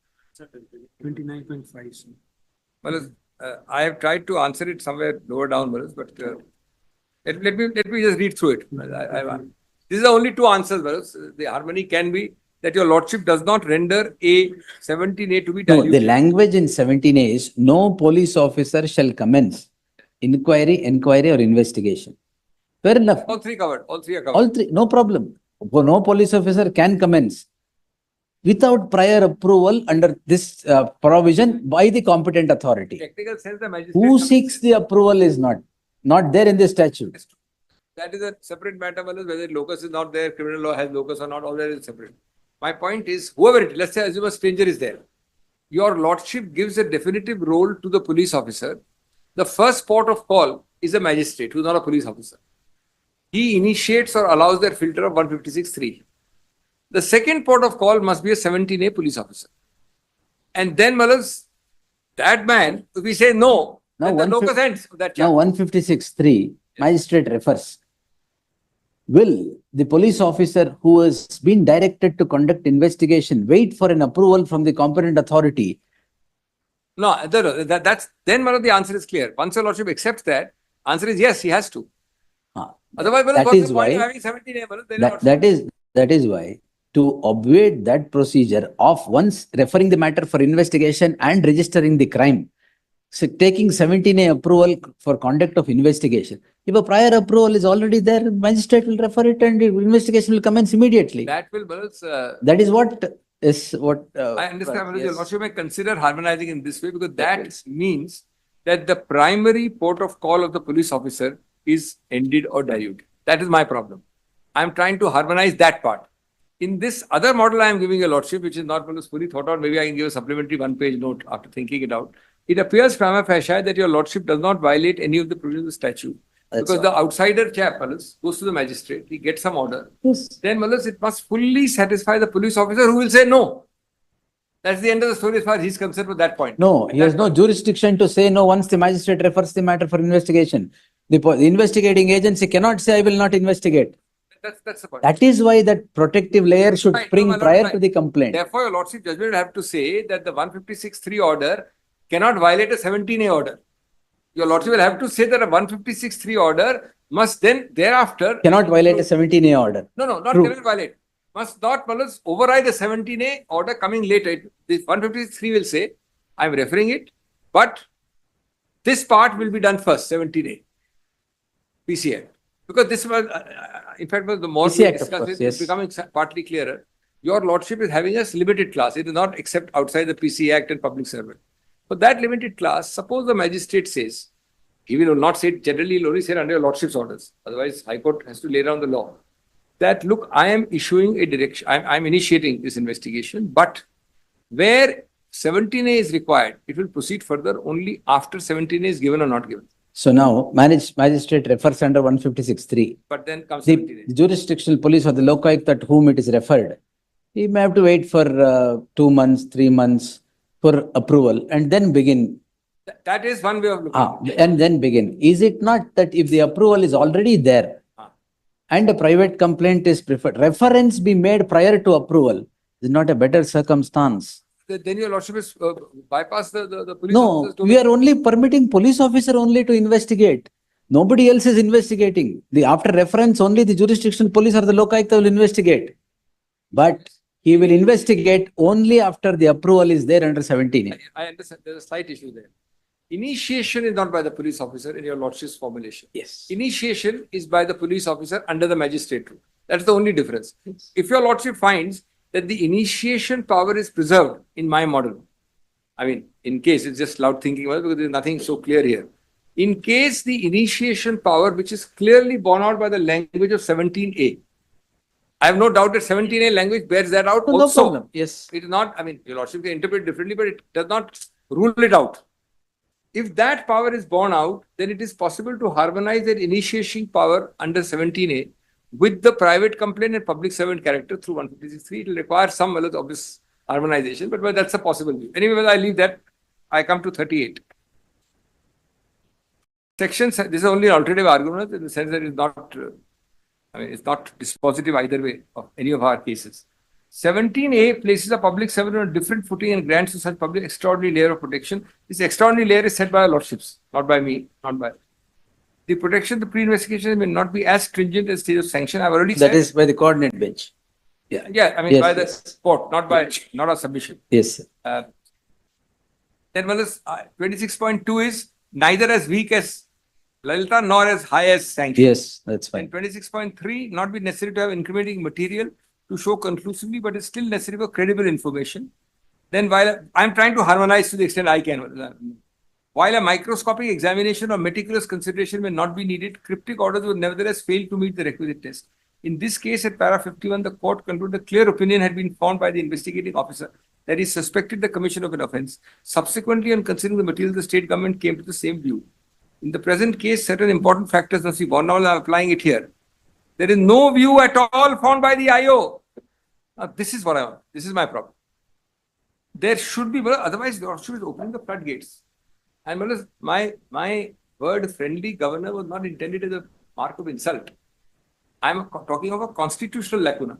29.5. Malus, I have tried to answer it somewhere lower down, Malus, but let me just read through it. These are the only two answers, Malus. The harmony can be that your lordship does not render a 17A to be No, the diluted. language in 17A is no police officer shall commence inquiry or investigation. Fair enough. All three covered. All three are covered. All three, no problem. No police officer can commence without prior approval under this provision by the competent authority. Technical sense, the magistrate. Who seeks the approval is not there in the statute. That is a separate matter, Malus. Whether locus is not there, criminal law has locus or not, all that is separate. My point is, whoever it is, let's say assume a stranger is there. Your lordship gives a definitive role to the police officer. The first port of call is a magistrate who is not a police officer. He initiates or allows that filter of 156(3). The second port of call must be a 17A police officer. And then, Malus, that man, if we say no, Now, then the locus ends of that Now, chapter. 156(3), magistrate refers. Will the police officer who has been directed to conduct investigation wait for an approval from the competent authority? No, that's then Malus, the answer is clear. Once your lordship accepts that, answer is yes, he has to. Otherwise, Malus, That what's is the point of why- having 17A, Malus? Then your That is why, to obviate that procedure of once referring the matter for investigation and registering the crime, so taking 17A approval for conduct of investigation. If a prior approval is already there, magistrate will refer it and the investigation will commence immediately. That will, Malus, That is what I understand, Malus, your yes. lordship may consider harmonizing in this way because that means that the primary port of call of the police officer is ended or diluted. That is my problem. I am trying to harmonize that part. In this other model I am giving your lordship, which is not fully thought out, maybe I can give a supplementary one-page note after thinking it out. It appears prima facie that your lordship does not violate any of the provisions of the statute. That's Because the outsider chap, Malus, goes to the magistrate, he gets some order. Yes. Then, Malus, it must fully satisfy the police officer who will say no. That's the end of the story as far as he's concerned with that point. No, he has no jurisdiction to say no once the magistrate refers the matter for investigation. The investigating agency cannot say, I will not investigate. That's the point. That is why that protective layer should Right, spring no, my lord, prior right. to the complaint. Therefore, your lordship judgment will have to say that the 156(3) order cannot violate a 17A order. Your lordship will have to say that a 156(3) order must then thereafter. Cannot violate a 17A order. No, not True. cannot violate. Must not override the 17A order coming later. The 153 will say, I'm referring it, but this part will be done first, 17A. PC Act. Because this was, in fact, the more PC we Act, of discuss course, it, yes. it's becoming partly clearer. Your Lordship is having a limited class. It is not except outside the PC Act and public servant. For that limited class, suppose the magistrate says, he will not say it generally, he'll only say it under your Lordship's orders. Otherwise, High Court has to lay down the law. That, look, I am issuing a direction, I'm initiating this investigation, but where 17A is required, it will proceed further only after 17A is given or not given. So now, magistrate refers under 156(3). But then comes The 17A. jurisdictional police or the locaयुct at whom it is referred, he may have to wait for 2 months, 3 months for approval and then begin. That is one way of looking at it. And then begin. Is it not that if the approval is already there and a private complaint is preferred, reference be made prior to approval, is not a better circumstance? Then your Lordship is bypass the police No, officers. we are only permitting police officer only to investigate. Nobody else is investigating. After reference, only the jurisdictional police or the locaयुct will investigate. But he will investigate only after the approval is there under 17A. I understand. There's a slight issue there. Initiation is not by the police officer in your Lordship's formulation. Yes. Initiation is by the police officer under the magistrate rule. That's the only difference. If your Lordship finds that the initiation power is preserved in my model, I mean, in case it's just loud thinking, because there's nothing so clear here. In case the initiation power, which is clearly borne out by the language of 17A, I have no doubt that 17A language bears that out No also. problem. Yes. It is not, I mean, your Lordship can interpret it differently, but it does not rule it out. If that power is borne out, then it is possible to harmonize that initiation power under 17A with the private complaint and public servant character through 156(3). It will require some obvious harmonization, but that's a possible view. Anyway, when I leave that, I come to 38. Sections, this is only an alternative argument in the sense that it's not, it's not dispositive either way of any of our cases. 17A places a public servant on a different footing and grants to such public extraordinary layer of protection. This extraordinary layer is set by our Lordships, not by me, not by. The protection, the pre-investigation may not be as stringent as stage of sanction. I've already said. That is by the coordinate bench. Yeah, I mean, Yes, by yes. the court, not a submission. Yes. Then one is 26.2 is neither as weak as Lalita nor as high as sanction. Yes, that's And fine. 26.3, not be necessary to have incriminating material to show conclusively, but it's still necessary for credible information. Then while I'm trying to harmonize to the extent I can, while a microscopic examination or meticulous consideration may not be needed, cryptic orders will nevertheless fail to meet the requisite test. In this case, at para 51, the court concluded a clear opinion had been formed by the investigating officer that he suspected the commission of an offence. Subsequently, on considering the material, the state government came to the same view. In the present case, certain important factors must be borne. Now I'm applying it here. There is no view at all found by the IO. Now, this is what I want. This is my problem. There should be, otherwise, the Lordship is opening the floodgates. And my word friendly governor was not intended as a mark of insult. I'm talking of a constitutional lacuna.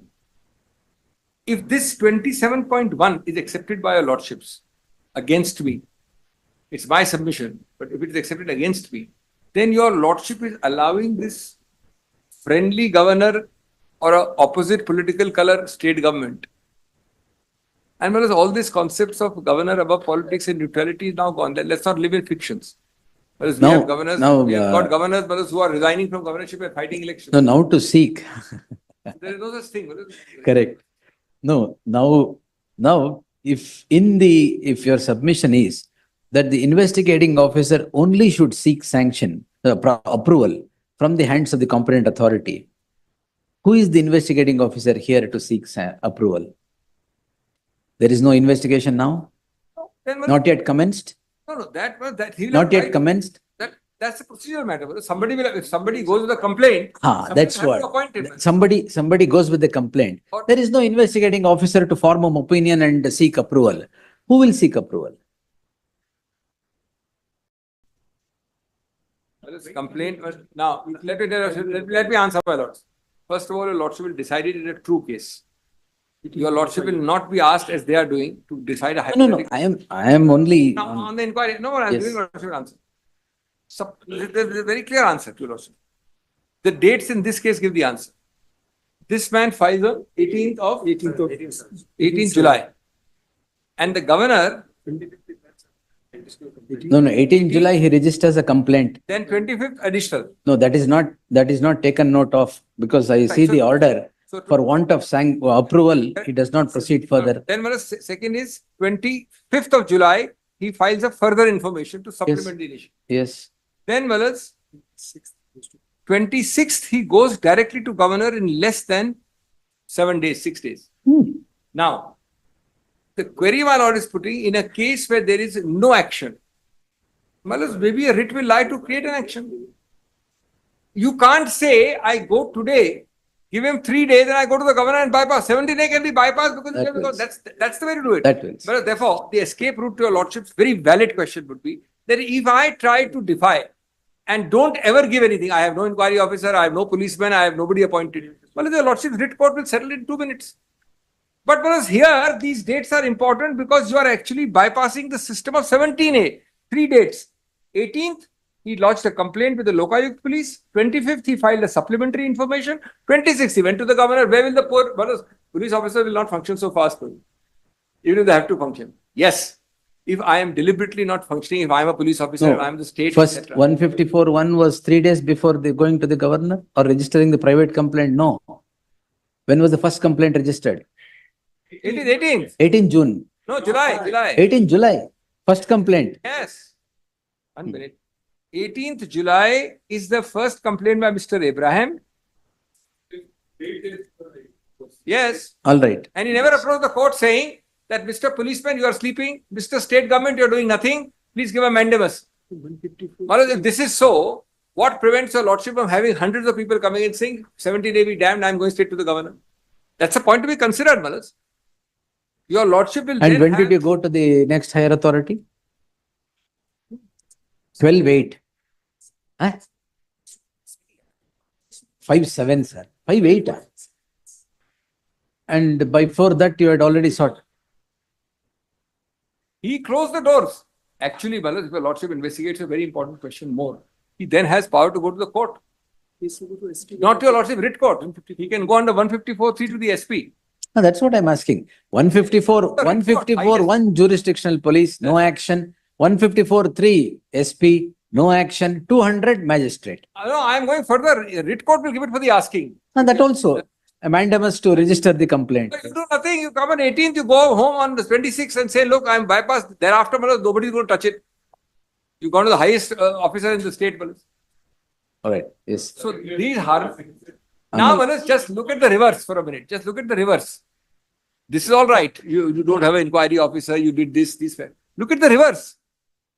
If this 27.1 is accepted by your Lordships against me, it's my submission, but if it is accepted against me, then your Lordship is allowing this friendly governor or a opposite political color state government. And whereas all these concepts of governor above politics and neutrality is now gone. Let's not live in fictions. Whereas we have governors, we have got governors who are resigning from governorship and fighting elections. So now to seek. There is no such thing. Correct. No, now if your submission is that the investigating officer only should seek sanction, approval from the hands of the competent authority, who is the investigating officer here to seek approval? There is no investigation now? Not yet commenced? No, that he will Not yet right. commenced? That's a procedural matter. If somebody goes with a complaint, That's will have to what. appoint him. Somebody goes with the complaint. There is no investigating officer to form an opinion and seek approval. Who will seek approval? Complaint. Now, let me answer, my lords. First of all, your Lordship will decide it in a true case. Your Lordship will not be asked, as they are doing, to decide a hypothetical. No. I am only. Now, on the inquiry, no, I'm Yes. giving Lordship an answer. There's a very clear answer to your Lordship. The dates in this case give the answer. This man files on 18th July. And the governor, No, 18 July, he registers a complaint. then 25th additional. No, that is not taken note of because I see so- the order. So For want of approval, he does not proceed further. then second is 25th of July, he files a further information to supplement the initial. Yes. Then 26th, he goes directly to governor in less than 7 days, 6 days. Now, the query my lord is putting in a case where there is no action. Maybe a writ will lie to create an action. You can't say, I go today, give him 3 days, and I go to the governor and bypass. 17 days can be bypassed because that's the way to do it. That will. But therefore, the escape route to your lordship's very valid question would be that if I try to defy and don't ever give anything, I have no inquiry officer, I have no policeman, I have nobody appointed. Well, the lordship's writ court will settle in 2 minutes. But whereas here, these dates are important because you are actually bypassing the system of 17A. 3 dates. 18th, he lodged a complaint with the Lokayukt police. 25th, he filed a supplementary information. 26th, he went to the governor. Where will the poor police officer will not function so fast? Even if they have to function. Yes. If I am deliberately not functioning, if I am a police officer, if I am the state, First, etc. 154(1) was 3 days before going to the governor or registering the private complaint? No. When was the first complaint registered? It is 18th. 18 June. No, July. 18 July. First complaint. Yes. 1 minute. 18th July is the first complaint by Mr. Abraham. Yes. All right. And he never approached the court saying that Mr. Policeman, you are sleeping. Mr. State Government, you are doing nothing. Please give a mandamus. If this is so, what prevents your lordship from having hundreds of people coming and saying, 70 days be damned, I am going straight to the governor. That's a point to be considered, Malas. Your lordship will And then when have... did you go to the next higher authority? 12/8. Huh? 5/7, sir. 5/8. And before that, you had already sought. He closed the doors. Actually, Malas, if your lordship investigates a very important question more, he then has power to go to the court. Not your lordship, writ court. He can go under 154(3) to the SP. No, that's what I'm asking. 154(1) jurisdictional police, no action. 154(3) SP, no action. 200 magistrate. No, I am going further. Writ court will give it for the asking. And that also, a mandamus to register the complaint. But you do nothing. You come on 18th, you go home on the 26th and say, look, I am bypassed. Thereafter, nobody is going to touch it. You go to the highest officer in the state. All right. Yes. So these are... Now, Manas, just look at the reverse for a minute. Just look at the reverse. This is all right. You don't have an inquiry officer. You did this. Look at the reverse.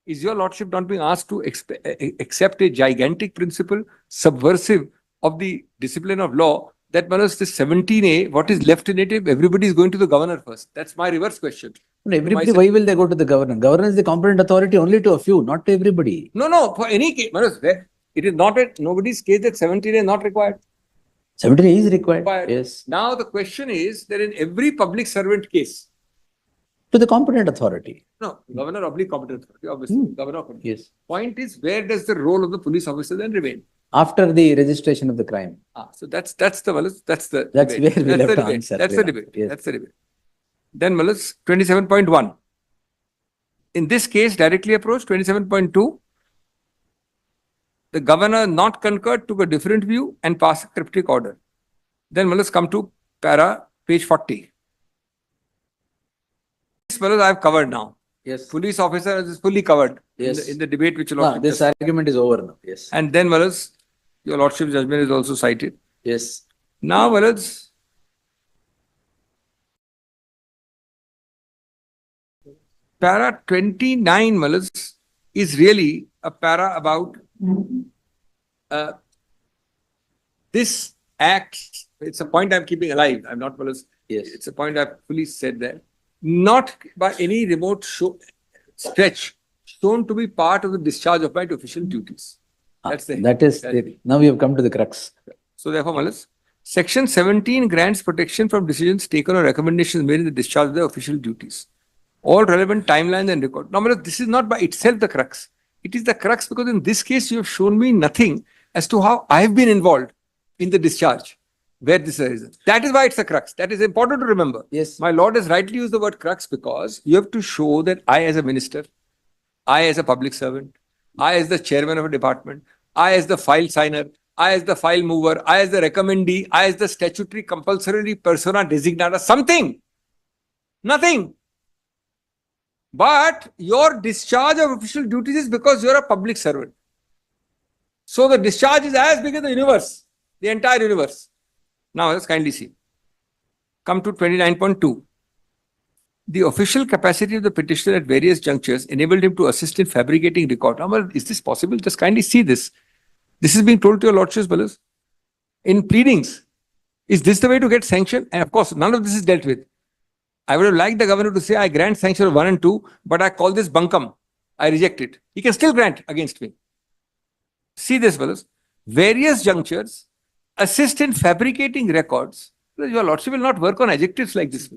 Is your lordship not being asked to accept a gigantic principle, subversive of the discipline of law, that Manas, this 17A, what is left in it if everybody is going to the governor first? That's my reverse question. Everybody, why will they go to the governor? Governor is the competent authority only to a few, not to everybody. No. For any case, Manas, it is not nobody's case that 17A is not required. 17 is required. Yes. Now the question is that in every public servant case, To the competent authority. no, governor oblique competent authority, obviously, governor. Yes. Point is, where does the role of the police officer then remain? After the registration of the crime. So that's the debate. That's That's where we'll the have to debate. answer. That's the debate. Yes. That's the debate. Then Malas, 27.1. In this case, directly approached, 27.2. The governor not concurred, took a different view and passed a cryptic order. Then Malas, come to page 40. This Malas I have covered now. Yes. Police officer is fully covered Yes. in the debate which This argument is over now. Yes. And then Malas, your lordship's judgment is also cited. Yes. Now Malas, para 29 Malas is really a para about this act. It's a point I'm keeping alive. I'm not Malas. Yes. It's a point I've fully said there. Not by any remote stretch shown to be part of the discharge of my official duties. Now we have come to the crux. So therefore, Malas, Section 17 grants protection from decisions taken or recommendations made in the discharge of their official duties. All relevant timelines and record. Now, Malas, this is not by itself the crux. It is the crux because in this case, you have shown me nothing as to how I have been involved. in the discharge where this is. That is why it's a crux. That is important to remember. Yes. My Lord has rightly used the word crux because you have to show that I as a minister, I as a public servant, I as the chairman of a department, I as the file signer, I as the file mover, I as the recommendee, I as the statutory compulsory persona designata, something, nothing. But your discharge of official duties is because you are a public servant. So the discharge is as big as the universe, the entire universe. Now let's kindly see. Come to 29.2. The official capacity of the petitioner at various junctures enabled him to assist in fabricating record. Now, is this possible? Just kindly see this. This is being told to your lordships, brothers. In pleadings, is this the way to get sanction? And of course, none of this is dealt with. I would have liked the governor to say, I grant sanction of 1 and 2, but I call this bunkum. I reject it. He can still grant against me. See this, brothers. Various junctures assist in fabricating records. Your lordship will not work on adjectives like this.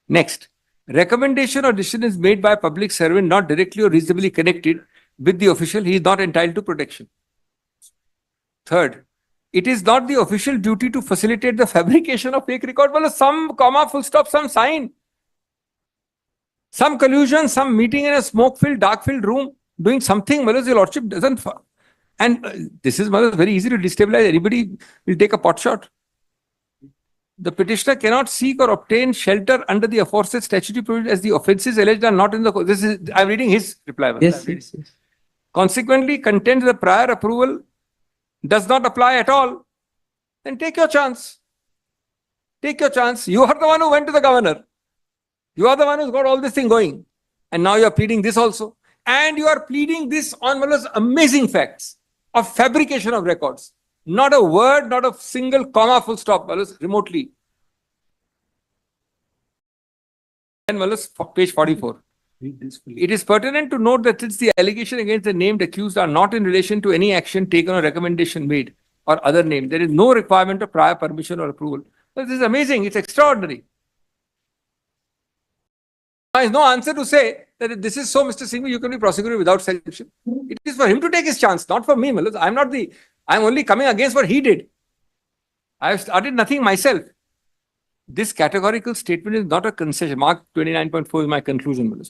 Next. Recommendation or decision is made by a public servant not directly or reasonably connected with the official, he is not entitled to protection. Third, it is not the official duty to facilitate the fabrication of fake record. Well, some comma, full stop, some sign. Some collusion, some meeting in a smoke-filled, dark-filled room, doing something, well, your lordship doesn't. And this is very easy to destabilize. Anybody will take a pot shot. The petitioner cannot seek or obtain shelter under the aforesaid statutory provision as the offences alleged are not in the. This is, I'm reading his reply. Yes. Consequently, contends the prior approval does not apply at all. Then take your chance. Take your chance. You are the one who went to the governor. You are the one who's got all this thing going. And now you are pleading this also. And you are pleading this on one of those amazing facts of fabrication of records. Not a word, not a single comma, full stop, remotely. And page 44. It is pertinent to note that since the allegation against the named accused are not in relation to any action taken or recommendation made or other name, there is no requirement of prior permission or approval. Well, this is amazing. It's extraordinary. There is no answer to say that if this is so, Mr. Singh, you can be prosecuted without sanction. It is for him to take his chance, not for me. I'm only coming against what he did. I have started nothing myself. This categorical statement is not a concession. Mark 29.4 is my conclusion.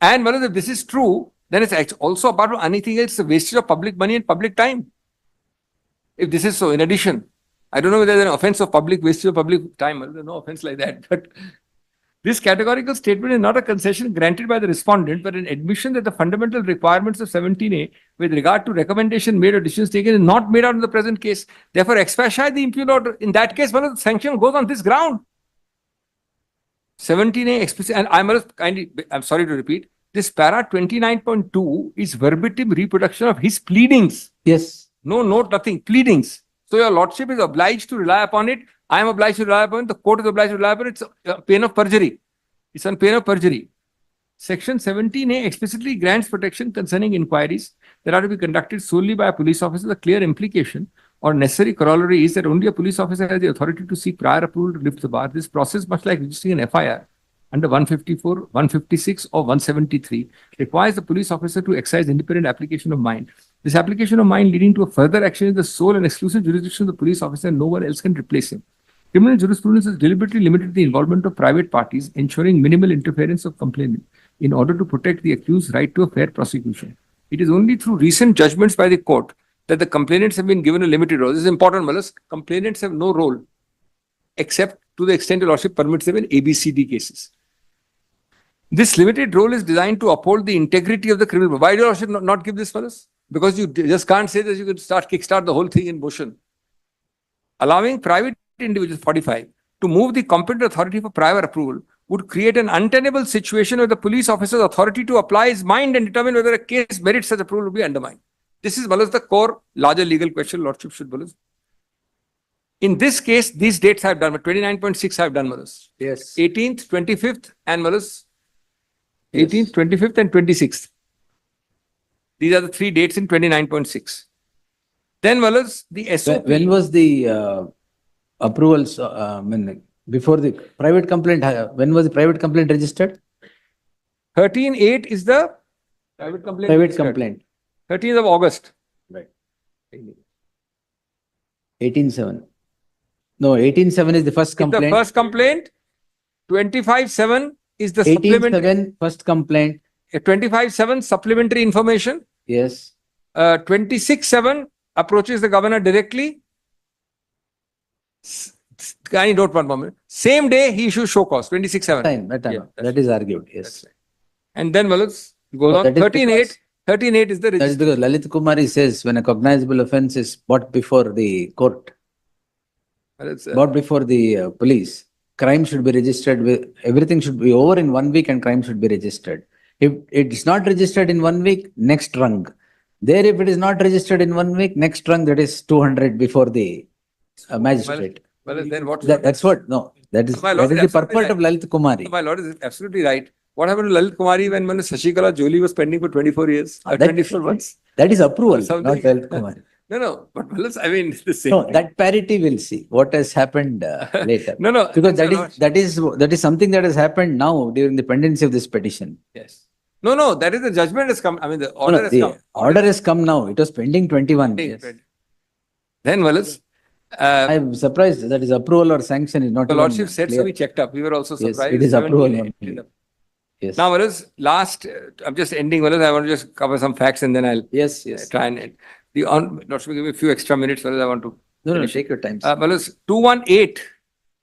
And if this is true, then it's also, apart from anything else, a wastage of public money and public time. If this is so, in addition, I don't know whether there's an offense of public wastage of public time. There's no offense like that. But this categorical statement is not a concession granted by the respondent, but an admission that the fundamental requirements of 17A with regard to recommendation made or decisions taken is not made out in the present case. Therefore, expatiate the impugned order. In that case, one of the sanction goes on this ground. 17A explicit, and I'm sorry to repeat, this para 29.2 is verbatim reproduction of his pleadings. Yes. No note, nothing, pleadings. So your lordship is obliged to rely upon it. I am obliged to rely upon it. The court is obliged to rely upon it. It's pain of perjury. It's on pain of perjury. Section 17A explicitly grants protection concerning inquiries that are to be conducted solely by a police officer. The clear implication or necessary corollary is that only a police officer has the authority to seek prior approval to lift the bar. This process, much like registering an FIR under 154, 156 or 173, requires the police officer to exercise independent application of mind. This application of mind leading to a further action is the sole and exclusive jurisdiction of the police officer, and no one else can replace him. Criminal jurisprudence has deliberately limited the involvement of private parties, ensuring minimal interference of complainant in order to protect the accused's right to a fair prosecution. It is only through recent judgments by the court that the complainants have been given a limited role. This is important, Malas. Complainants have no role except to the extent your lordship permits them in ABCD cases. This limited role is designed to uphold the integrity of the criminal. Why do your lordship not give this, Malas? Because you just can't say that you can kickstart the whole thing in motion. Allowing private individuals, 45, to move the competent authority for prior approval would create an untenable situation where the police officer's authority to apply his mind and determine whether a case merits such approval would be undermined. This is, Malas, the core larger legal question lordship should, Malas. In this case, these dates I have done, but 29.6 I have done, Malas. Yes. 18th, 25th and Malas, 18th, 25th and 26th. These are the three dates in 29.6. Then, Malas, the SOP. When was the approvals, before the private complaint, when was the private complaint registered? 13.8 is the private complaint. Private registered. complaint. 13th of August. Right. 18.7. No, 18.7 is the first It's the complaint. first complaint. 25.7 is the supplementary. 18.7, first complaint. 25.7 supplementary information. Yes. 26.7 approaches the governor directly. Can you note one moment? Same day he issues show cause. 26.7. Time, that time. Yeah, that's That is argued. Yes. That's right. And then Wallace goes No, on. that is 13.8. because- 13.8 is the That is register. because Lalit Kumari says when a cognizable offense is brought before the court, Wallace, brought before the police, crime should be registered with, everything should be over in 1 week and crime should be registered. If it's not registered in 1 week, next rung. There, if it is not registered in 1 week, next rung, that is 200 before the magistrate. Wallace, then what? That's what, no, that is My lord, the absolutely purport of Lalit Kumari. My lord is absolutely right. What happened to Lalit Kumari when Sashikala Jolie was pending for 24 years? Or That- 24 months? That is approval, Something- not Lalit Kumari. No. But Wallace, I mean, it's the same. No, thing. that parity we'll see what has happened later. No. Because that's that is something that has happened now during the pendency of this petition. Yes. No, that is the judgment has come. I mean, the order has the come. order has come now. It was pending 21. Pending, Yes. pending. Then Wallace, I'm surprised that is approval or sanction is not the even lordship said clear. so. We checked up. We were also Yes, surprised. it is 17, approval 18 only. up. Yes. Now, Wallace, last, I'm just ending. Wallace, I want to just cover some facts and then I'll Yes. try and end. Lordship, give me a few extra minutes. Wallace, I want to. No, take your time. Wallace, 218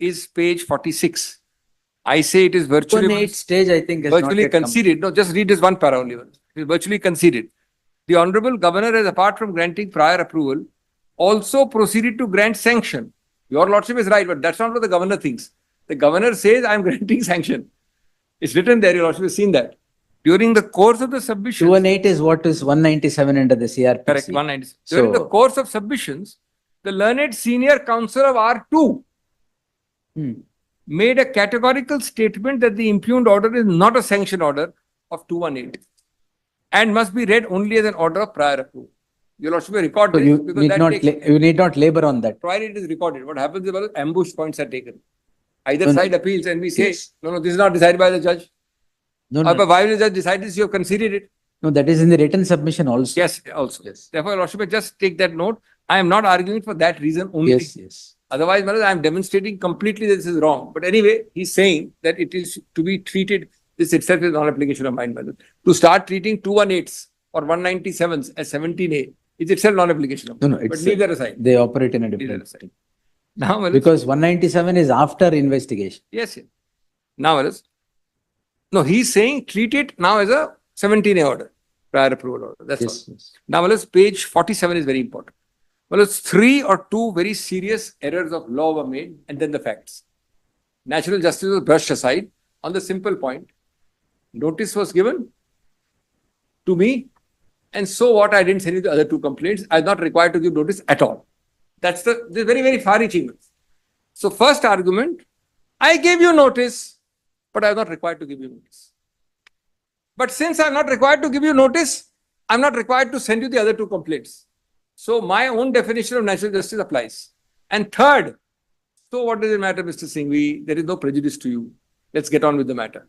is page 46. I say it is virtually. 118 stage, I think, has not virtually yet come. conceded. No, just read this one para only. It is virtually conceded. The Honorable Governor has, apart from granting prior approval, also proceeded to grant sanction. Your Lordship is right, but that's not what the Governor thinks. The Governor says, I am granting sanction. It's written there, Your Lordship has seen that. During the course of the submission. 218 is what is 197 under the CRPC. Correct, 190. During the course of submissions, the learned senior counsel of R2 made a categorical statement that the impugned order is not a sanction order of 218 and must be read only as an order of prior approval. Your Lordship will record So this you because need that not takes, you need not labor on that. provided it is recorded. What happens is ambush points are taken. Either No, no. side appeals and we say, Yes. no, this is not decided by the judge. No, But why will the judge decide this? You have conceded it. No, that is in the written submission also. Yes, also. Yes. Therefore, Your Lordship will just take that note. I am not arguing for that reason only. Yes. Otherwise, I am demonstrating completely that this is wrong. But anyway, he's saying that it is to be treated, this itself is non-application of mine. To start treating 218s or 197s as 17A is itself non-application of No, but it's leave that aside. they operate in a Leave that different aside. Now, Wallace, because 197 is after investigation. yes. Now, Wallace, no, he's saying treat it now as a 17A order, prior approval order. That's all. Yes. Now, Wallace, page 47 is very important. Wallace, 3 or 2 very serious errors of law were made and then the facts. Natural justice was brushed aside on the simple point. Notice was given to me, and so what, I didn't send you the other 2 complaints. I was not required to give notice at all. That's the very, very far-reaching ones. So first argument, I gave you notice, but I was not required to give you notice. But since I'm not required to give you notice, I'm not required to send you the other 2 complaints. So my own definition of natural justice applies. And third, so what does it matter, Mr. Singh? There is no prejudice to you. Let's get on with the matter.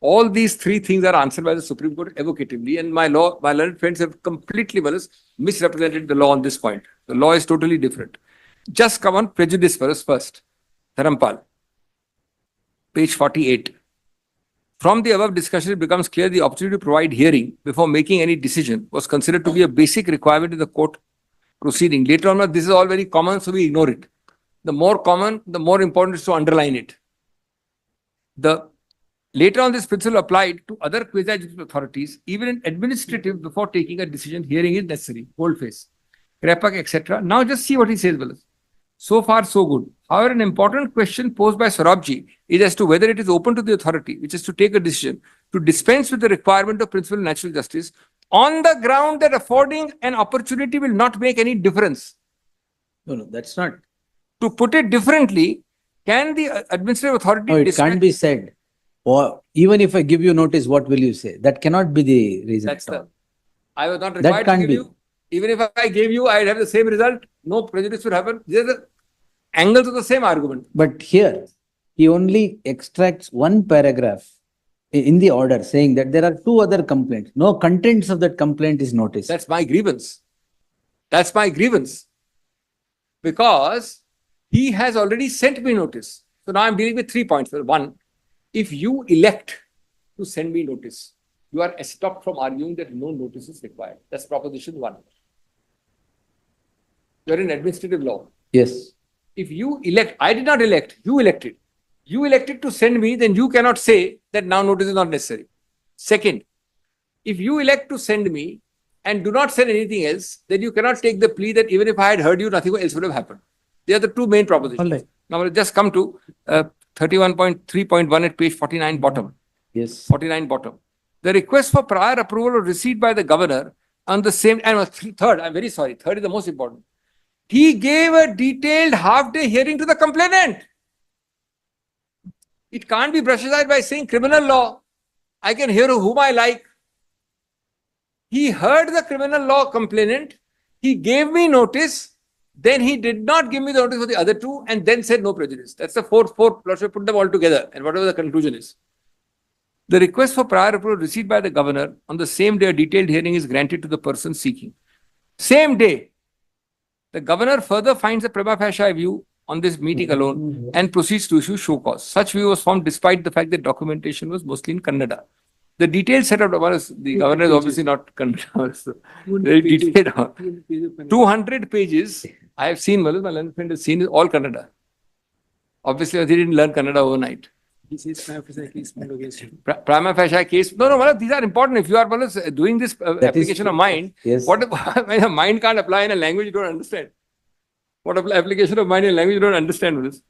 All these 3 things are answered by the Supreme Court evocatively, and my learned friends have completely misrepresented the law on this point. The law is totally different. Just come on prejudice for us first. Dharampal, page 48. From the above discussion, it becomes clear the opportunity to provide hearing before making any decision was considered to be a basic requirement in the court proceeding. Later on, this is all very common, so we ignore it. The more common, the more important is to underline it. Later on, this principle applied to other quasi-judicial authorities, even in administrative, before taking a decision, hearing is necessary. Boldface, Krepak, etc. Now just see what he says, Wallace. So far, so good. However, an important question posed by Saurabhji is as to whether it is open to the authority, which is to take a decision, to dispense with the requirement of principle of natural justice on the ground that affording an opportunity will not make any difference. No, that's not. To put it differently, can the administrative authority... No, it can't be said. Or even if I give you notice, what will you say? That cannot be the reason. That's I was not required to give you. Even if I gave you, I'd have the same result. No prejudice would happen. These are the angles of the same argument. But here, he only extracts one paragraph in the order saying that there are 2 other complaints. No contents of that complaint is noticed. That's my grievance. That's my grievance. because he has already sent me notice. So now I'm dealing with 3 points. One, if you elect to send me notice, you are stopped from arguing that no notice is required. That's proposition 1. You're in administrative law. Yes. If you elect, I did not elect, you elected. You elected to send me, then you cannot say that now notice is not necessary. Second, if you elect to send me and do not send anything else, then you cannot take the plea that even if I had heard you, nothing else would have happened. They are the two main propositions. All right. Now we'll just come to 31.3.1 at page 49 bottom. Yes. 49 bottom. The request for prior approval or receipt by the governor on the same, and third, I'm very sorry, third is the most important. He gave a detailed half-day hearing to the complainant. It can't be brushed aside by saying criminal law. I can hear whom I like. He heard the criminal law complainant. He gave me notice. Then he did not give me the notice for the other two and then said no prejudice. That's the fourth. Let's put them all together and whatever the conclusion is. The request for prior approval received by the governor on the same day a detailed hearing is granted to the person seeking. Same day. The governor further finds a prima facie view on this meeting alone and proceeds to issue show cause. Such view was formed despite the fact that documentation was mostly in Kannada. The detailed setup of the governor is obviously not Kannada. So very detailed. 200 pages. I have seen, my learned friend has seen, is all Kannada. Obviously, they didn't learn Kannada overnight. This is prima facie case filed against him. Prima facie case. No, these are important. If you are doing this application of mind, Yes. what when a mind can't apply in a language you don't understand? What application of mind in a language you don't understand? This?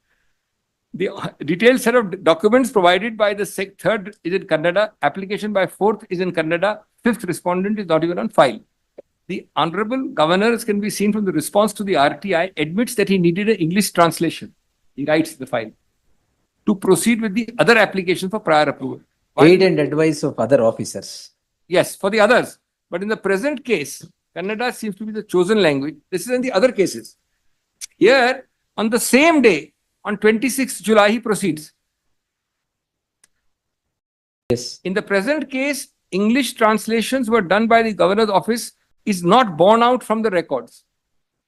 The detailed set of documents provided by the third is in Kannada, application by fourth is in Kannada, fifth respondent is not even on file. The Honorable Governor, as can be seen from the response to the RTI, admits that he needed an English translation. He writes the file to proceed with the other application for prior approval. Aid and advice of other officers. Yes, for the others. But in the present case, Kannada seems to be the chosen language. This is in the other cases. Here, on the same day, on 26th July, he proceeds. Yes. In the present case, English translations were done by the governor's office is not borne out from the records.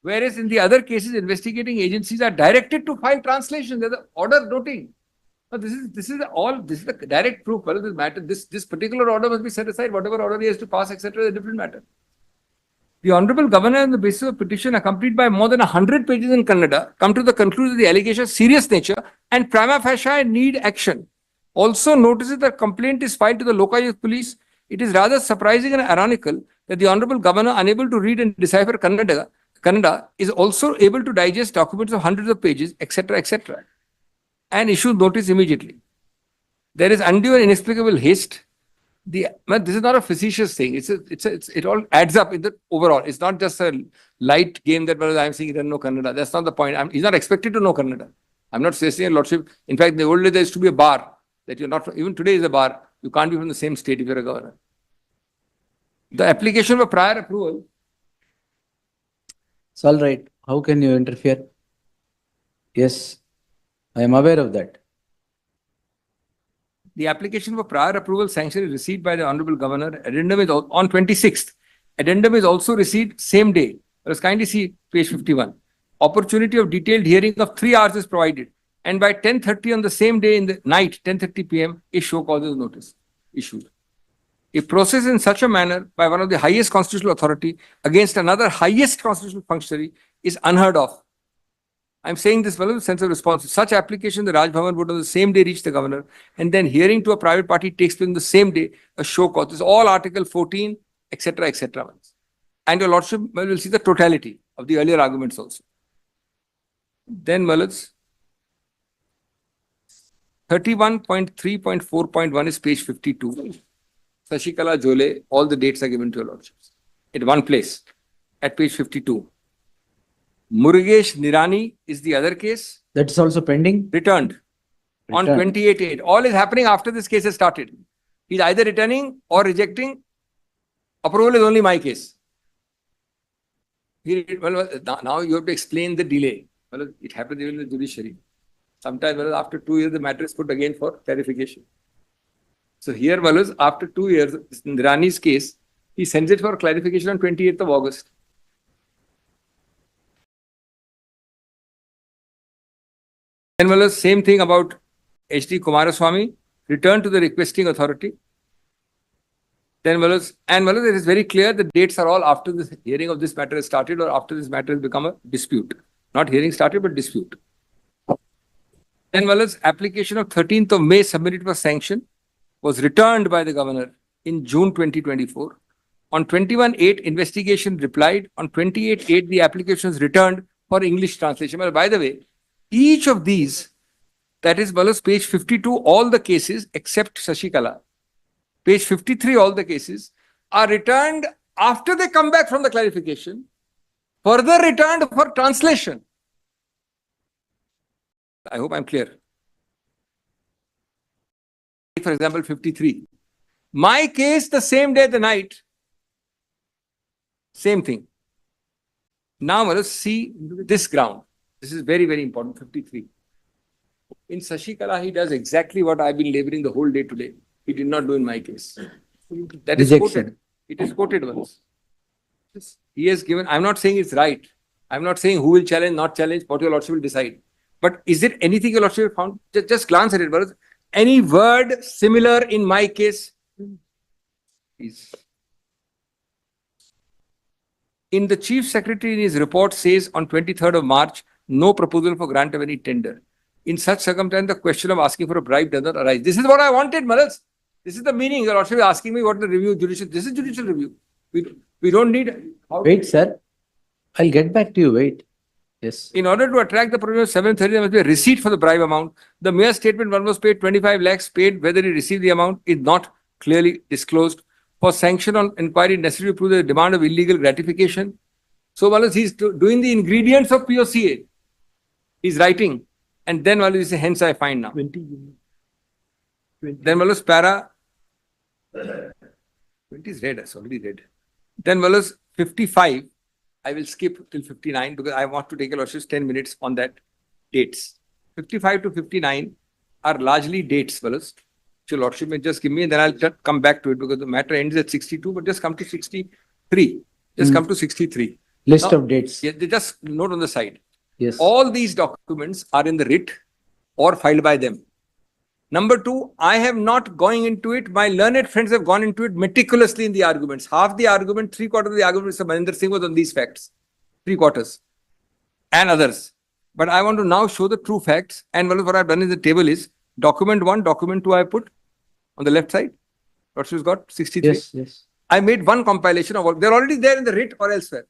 Whereas in the other cases, investigating agencies are directed to file translations. There's an order noting. Now, this is the direct proof. Well, this matter, this particular order must be set aside. Whatever order he has to pass, etc., is a different matter. The Honorable Governor, on the basis of a petition accompanied by more than 100 pages in Kannada, come to the conclusion that the allegation is serious nature and prima facie need action. Also notices that complaint is filed to the Lokayukt police. It is rather surprising and ironical that the Honorable Governor, unable to read and decipher Kannada, is also able to digest documents of hundreds of pages, etc., and issue notice immediately. There is undue and inexplicable haste. This is not a facetious thing. It all adds up in the overall. It's not just a light game that I'm saying he doesn't know Kannada. That's not the point. He's not expected to know Kannada. I'm not suggesting a lordship. In fact, in the old days there used to be a bar that you're not. Even today is a bar. You can't be from the same state if you're a governor. The application for prior approval. It's all right. How can you interfere? Yes, I am aware of that. The application for prior approval sanction is received by the Honorable Governor. Addendum is on 26th. Addendum is also received same day. Let us kindly see page 51. Opportunity of detailed hearing of 3 hours is provided. And by 10:30 on the same day in the night, 10:30 p.m., a show causes notice issued. A process in such a manner by one of the highest constitutional authority against another highest constitutional functionary is unheard of. I'm saying this with a sense of response. Such application, the Raj Bhavan would on the same day reach the governor, and then hearing to a private party takes place on the same day, a show cause. This is all Article 14, etc., And your Lordship will see the totality of the earlier arguments also. Then, Malats, 31.3.4.1 is page 52. Sashikala Jole, all the dates are given to your Lordships. At one place, at page 52. Murugesh Nirani is the other case. That is also pending. Returned on 28/8. All is happening after this case has started. He's either returning or rejecting. Approval is only my case. Now you have to explain the delay. Well, it happens even in the judiciary. Sometimes after 2 years, the matter is put again for clarification. So here, after 2 years, in Nirani's case, he sends it for clarification on 28th of August. Then well, same thing about H.D. Kumaraswamy, returned to the requesting authority. Then well, it is very clear the dates are all after the hearing of this matter has started or after this matter has become a dispute. Not hearing started, but dispute. Then well, application of 13th of May submitted for sanction was returned by the governor in June 2024. On 21/8, investigation replied. On 28/8, the application was returned for English translation. Well, by the way, each of these, that is, page 52, all the cases except Shashikala, page 53, all the cases are returned after they come back from the clarification, further returned for translation. I hope I'm clear. For example, 53. My case, the same day, the night. Same thing. Now let us see this ground. This is very, very important. 53. In Shashikala, he does exactly what I've been laboring the whole day today. He did not do in my case. That is quoted. It is quoted once. He has given, I'm not saying it's right. I'm not saying who will challenge, not challenge, what your lordship will decide. But is there anything your lordship found? Just glance at it. But any word similar in my case? Please. In the chief secretary in his report says on 23rd of March, no proposal for grant of any tender. In such circumstance, the question of asking for a bribe does not arise. This is what I wanted, Malas. This is the meaning. Your lordship is asking me what the review, judicial. This is judicial review. We don't need. Wait, sir. I'll get back to you. Wait. Yes. In order to attract the provision of 730, there must be a receipt for the bribe amount. The mere statement one was paid 25 lakhs paid, whether he received the amount is not clearly disclosed. For sanction on inquiry necessary to prove the demand of illegal gratification. So Malas, he's doing the ingredients of POCA. He's writing. And then Malas, he says, hence I find now. 20. Then Malas, para 20 is read, it's already read. Then Malas, 55, I will skip till 59 because I want to take a lordship's 10 minutes on that dates. 55 to 59 are largely dates, Malas. Your lordship may just give me and then I'll just come back to it because the matter ends at 62, but just come to 63. Just come to 63. List of dates. Yeah, they just note on the side. Yes. All these documents are in the writ or filed by them. Number two, I have not gone into it. My learned friends have gone into it meticulously in the arguments. Half the argument, 3/4 of the argument, Mr. Maninder Singh was on these facts. 3/4 and others. But I want to now show the true facts. And what I've done in the table is document 1, document 2 I put on the left side. Lordship's got 63. Yes, yes. I made one compilation of all. They're already there in the writ or elsewhere.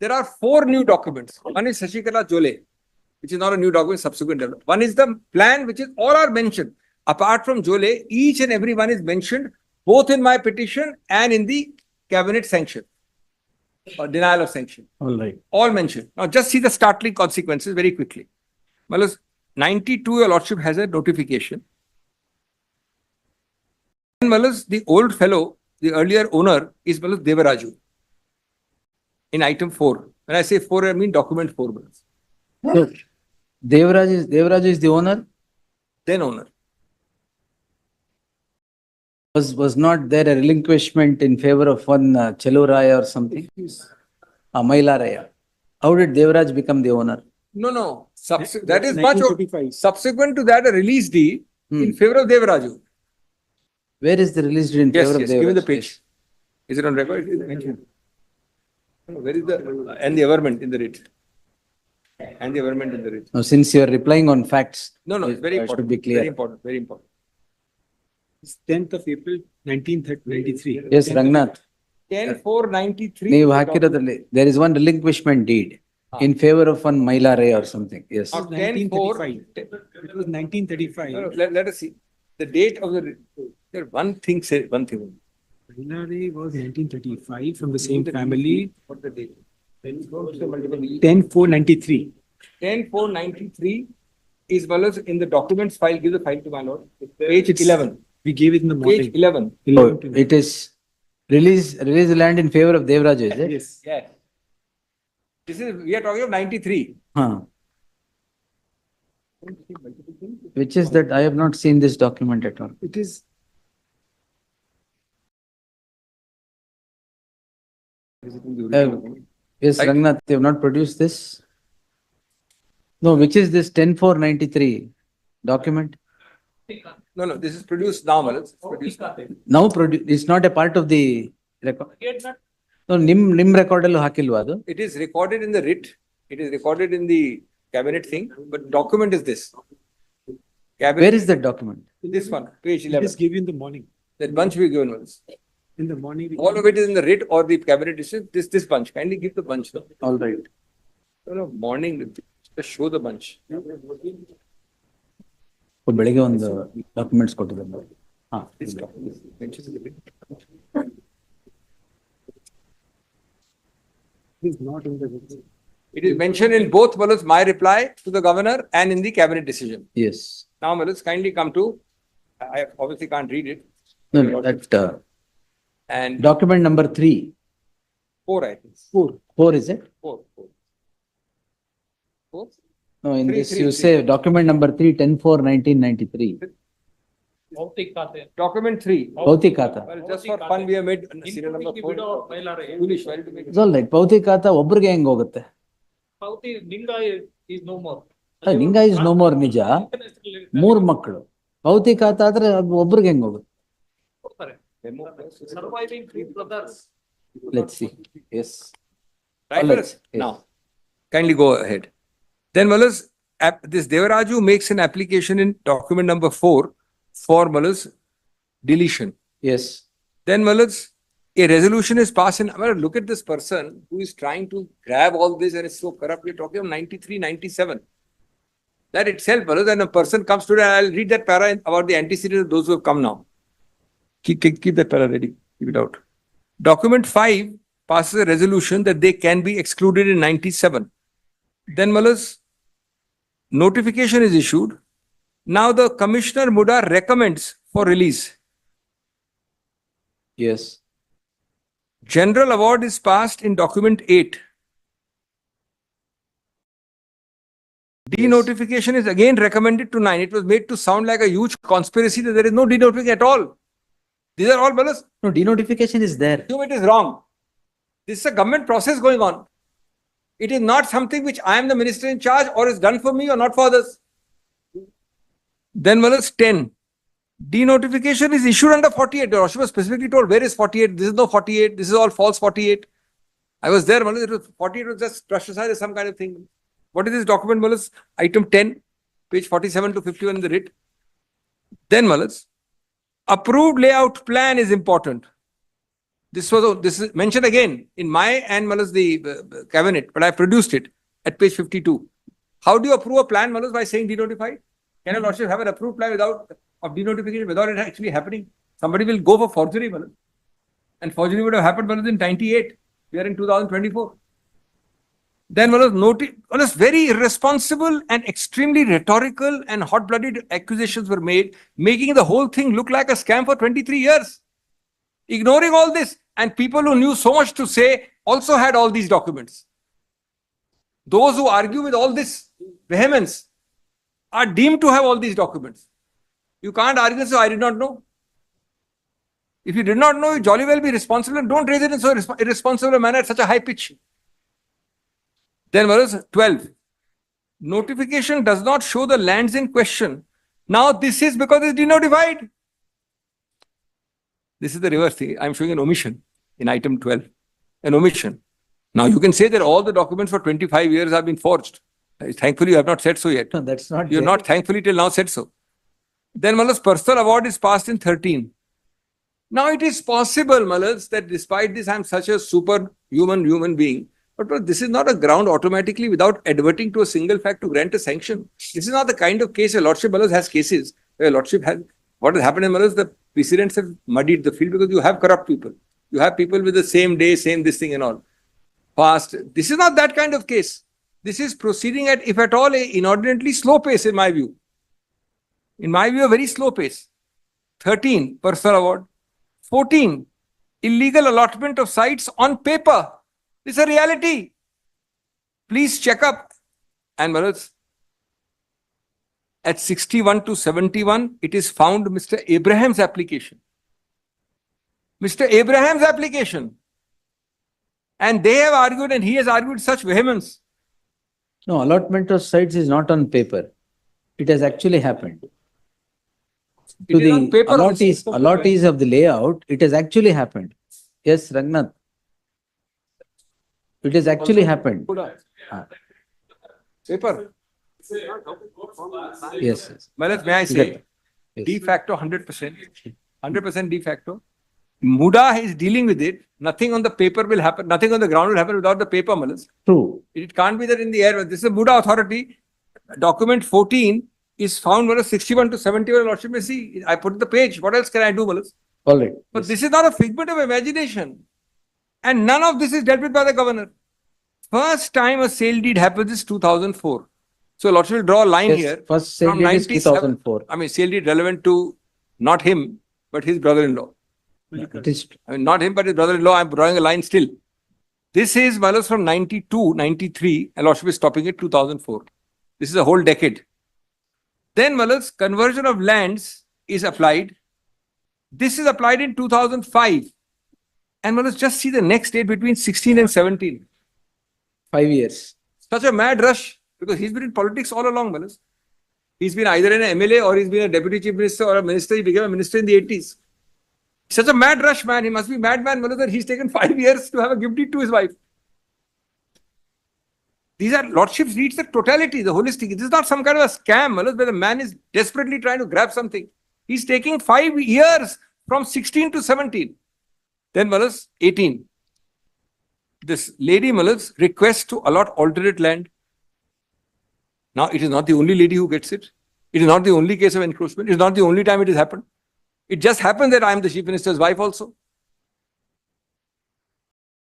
There are 4 new documents. One is Shashikala Jole, which is not a new document, subsequent development. One is the plan, which is all are mentioned. Apart from Jole, each and every one is mentioned both in my petition and in the cabinet sanction or denial of sanction. All right. All mentioned. Now just see the startling consequences very quickly. Malas, 92, your lordship has a notification. And Malas, the old fellow, the earlier owner is Malas Devaraju in item 4. When I say 4, I mean document 4. Malas. So, Devaraju is the owner? Then owner. Was not there a relinquishment in favor of one Cheluraya or something? Mailaraya. How did Devaraj become the owner? No. That is much. Subsequent to that, a release deed in favor of Devaraju. Where is the release deed in favor of Devaraj? Give me the page. Is it on record? Is it mentioned? Where is the and the averment in the writ? And the averment in the writ. No, since you are replying on facts. No, it's very important. Should be clear. Very important. Very important. It's 10th of April, 1993. Yes, Rangnath. 10/4/93. ನೀವು ಹಾಕಿರೋದ್ರಲ್ಲಿ there is one relinquishment deed in favor of one Mailaraya or something. Yes. Now, 1935. It was 1935. Let us see. The date of the there one thing said one thing. Hilary was 1935 from the same family. What the date? 10/4/93. 10/4/93 is Malas in the documents file. Give the file to my lord. Page 11. We gave it in the morning. Page 11. Oh, it is release the land in favor of Devaraju, is it? Yes. Yes. This is we are talking of 93. Huh. Which is that I have not seen this document at all. It is. Yes, Rangnath, you have not produced this? No, which is this 10,493 document? No, this is produced now, Malad. It's produced. Now it's not a part of the record. No, nim record allu hakilva adu. It is recorded in the writ. It is recorded in the cabinet thing, but document is this. Cabinet, Where is that document? this one, page It 11. is given in the morning. That bunch we given once. In the morning. All of it is in the writ or the cabinet decision. This bunch. Kindly give the bunch. No? All right. No, morning. Just show the bunch. ಬೆಳಿಗ್ಗೆ ಒಂದು documents ಕೊಟ್ಟಿದ್ದಾರೆ. This document mentions in the writ. It is not in the. It is mentioned in both Malus, my reply to the governor and in the cabinet decision. Yes. Now, Malus, kindly come to, I obviously can't read it. No, that And document number 3. 4, I think. 4 is it? 4. No, in Three, this three, you three. say document number 3, 10/4/1993. Document 3. ಭೌತಿಕಾತ. Well, just for fun, we have made serial number 4. Foolish, why to make it? It's all right. ಭೌತಿಕಾತ ಒಬ್ರಿಗೆ ಹೆಂಗ್ ಹೋಗುತ್ತೆ? Ninga is no more. ನಿಂಗ is no more ನಿಜ. 3 ಮಕ್ಕಳು. ಭೌತಿಕಾತ ಆದ್ರೆ ಒಬ್ರಿಗೆ ಹೆಂಗ್ ಹೋಗುತ್ತೆ? Surviving 3 brothers. Let's see. Yes. Right, All right. Malus? Yes. Now, kindly go ahead. Then, Malus, this Devaraju makes an application in document number 4 for Malus deletion. Yes. Then, Malus, a resolution is passed in. Well, look at this person who is trying to grab all this and is so corrupt. We're talking of 93, 97. That itself, Malus, and a person comes today, I'll read that para about the antecedents of those who have come now. Keep that para ready. Keep it out. Document 5 passes a resolution that they can be excluded in 97. Then, Malus, notification is issued. Now the Commissioner MUDA recommends for release. Yes. General award is passed in document 8. Denotification is again recommended to 9. It was made to sound like a huge conspiracy that there is no denotification at all. These are all Malus. No, denotification is there. Assume it is wrong. This is a government process going on. It is not something which I am the minister in charge or is done for me or not for others. Then Malus 10. Denotification is issued under 48. Roshi was specifically told, where is 48? This is no 48. This is all false 48. I was there, Malus. It was 48 was just brushed aside as some kind of thing. What is this document, Malus? Item 10, page 47 to 51 in the writ. Then, Malus, approved layout plan is important. This is mentioned again in my and Malus the cabinet, but I produced it at page 52. How do you approve a plan, Malus, by saying denotified? Can a lordship have an approved plan without denotification, without it actually happening? Somebody will go for forgery, Malus. And forgery would have happened, Malus, in 98. We are in 2024. Then Malus, very irresponsible and extremely rhetorical and hot-blooded accusations were made, making the whole thing look like a scam for 23 years. Ignoring all this, and people who knew so much to say also had all these documents. Those who argue with all this vehemence are deemed to have all these documents. You can't argue, so I did not know. If you did not know, you jolly well be responsible and don't raise it in so irresponsible a manner at such a high pitch. Then verse 12. Notification does not show the lands in question. Now this is because it's denotified. This is the reverse thing. I'm showing an omission in item 12. An omission. Now you can say that all the documents for 25 years have been forged. Thankfully, you have not said so yet. No, that's not. You're there. not thankfully till now said so. Then Malas, personal award is passed in 13. Now it is possible, Malas, that despite this, I'm such a superhuman human being. But this is not a ground automatically without adverting to a single fact to grant a sanction. This is not the kind of case a Lordship Malas has cases where Lordship has. What has happened in Malas, the precedents have muddied the field because you have corrupt people. You have people with the same day, same this thing and all. Past. This is not that kind of case. This is proceeding at, if at all, a inordinately slow pace in my view. In my view, a very slow pace. 13, personal award. 14, illegal allotment of sites on paper. This is a reality. Please check up. And Maharaj, at 61 to 71, it is found Mr. Abraham's application. Mr. Abraham's application. And they have argued and he has argued such vehemence No, allotment of sites is not on paper. It has actually happened. It To is on the paper also. allottees of the layout, it has actually happened. Yes, Raghunath. It has actually happened. Paper. Yes, yes. Malas, may I say, Yes. de facto 100%, 100% de facto. MUDA is dealing with it. Nothing on the paper will happen. Nothing on the ground will happen without the paper, Malas. True. It can't be that in the air. This is a MUDA authority. Document 14 is found, Malas, 61 to 70. Lordship may see. I put the page. What else can I do, Malas? All right. But Yes. this is not a figment of imagination. And none of this is dealt with by the governor. First time a sale deed happens is 2004. So Lordship will draw a line Yes, here. first sale From deed is 97 2004. I mean, sale deed relevant to not him, but his brother-in-law. It is I mean, not him, but his brother-in-law. I'm drawing a line still. This is Malas from 92, 93, and Lordship is stopping it 2004. This is a whole decade. Then Malas, conversion of lands is applied. This is applied in 2005. And Malas, just see the next date between 16 and 17. 5 years. Such a mad rush because he's been in politics all along, Malas. He's been either an MLA or he's been a deputy chief minister or a minister. He became a minister in the 80s. Such a mad rush, man. He must be madman, Malas, that he's taken 5 years to have a gift deed to his wife. These are Lordships reads the totality, the holistic. This is not some kind of a scam, Malas, where the man is desperately trying to grab something. He's taking 5 years from 16 to 17. Then Malas, 18. This lady Malas requests to allot alternate land. Now, it is not the only lady who gets it. It is not the only case of encroachment. It is not the only time it has happened. It just happened that I am the chief minister's wife also.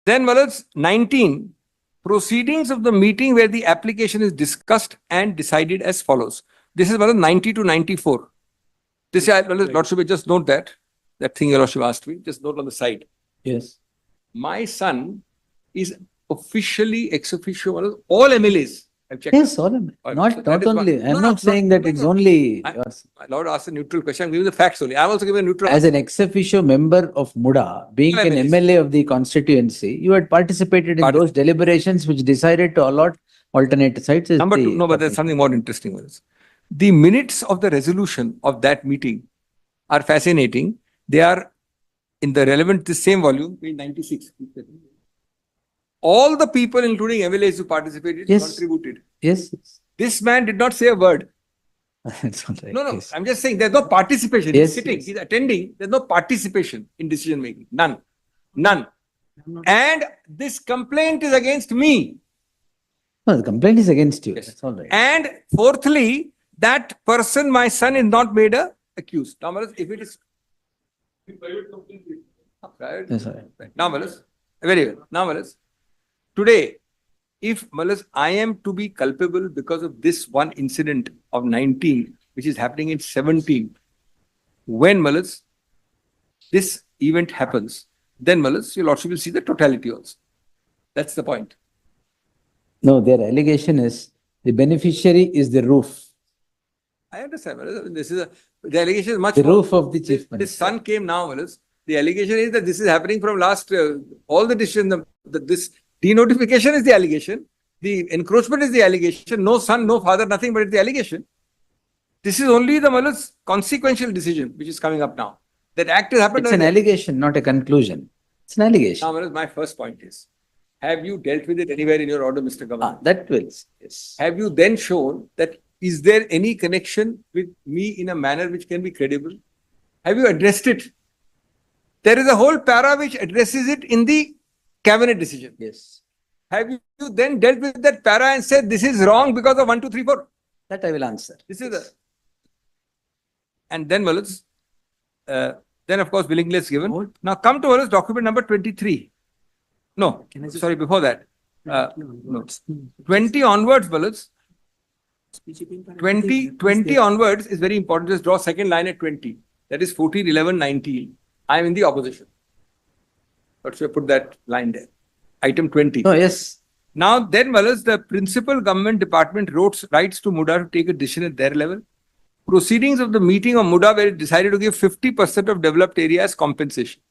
Then Malas, 19. Proceedings of the meeting where the application is discussed and decided as follows. This is Malas 90 to 94. This is, Lordship, just note that. That thing your Lordship asked me. Just note on the side. Yes. My son is officially ex officio, Malas, all MLAs. I've checked. Yes, all of it. So Not that is only. one. I'm No, not no, saying no, that no, it's no. only I- yours. My Lord asked a neutral question. I'm giving the facts only. I'm also giving a neutral. As an ex officio member of MUDA, being All an MLAs. MLA of the constituency, you had participated in those deliberations which decided to allot alternate sites. Is Number the two, no, but there's something more interesting with this. The minutes of the resolution of that meeting are fascinating. They are in the relevant, the same volume, page 96. All the people, including MLAs who participated, Yes. contributed. Yes. This man did not say a word. It's all right. No, Yes. I'm just saying there's no participation. Yes, He's sitting, yes. he's attending. There's no participation in decision making. None. None. And this complaint is against me. No, the complaint is against you. Yes. That's all right. And fourthly, that person, my son, is not made a accused. Now, Malas, if it is private, Yes, all right. right. Now, Malas, very well. Now, Malas, today, if Malas, I am to be culpable because of this one incident of 19, which is happening in 17, when Malas, this event happens, then Malas, your Lordship will see the totality also. That's the point. No, their allegation is the beneficiary is the roof. I understand, Malas. I mean, this is the allegation is much The more. roof of the chief This minister. son came now, Malas. The allegation is that this is happening from last, all the decisions, this denotification is the allegation. The encroachment is the allegation. No son, no father, nothing but it's the allegation. This is only the Malas consequential decision which is coming up now. That act has happened. It's an earlier. allegation, not a conclusion. It's an allegation. Now, Malas, my first point is, have you dealt with it anywhere in your order, Mr. Governor? That will. Yes. Have you then shown that is there any connection with me in a manner which can be credible? Have you addressed it? There is a whole para which addresses it in the cabinet decision. Yes. Have you then dealt with that para and said this is wrong because of 1, 2, 3, 4? That I will answer. This is the. And then, Malas, then of course, willingness given. Now come to Malas, document number 23. No, sorry, before that. No. 20 onwards, Malas. 20 onwards is very important. Just draw second line at 20. That is 14, 11, 19. I am in the opposition. But should I put that line there? Item 20. No, yes. Now, then, Malas, the principal government department writes to MUDA to take a decision at their level. Proceedings of the meeting of MUDA were decided to give 50% of developed area as compensation.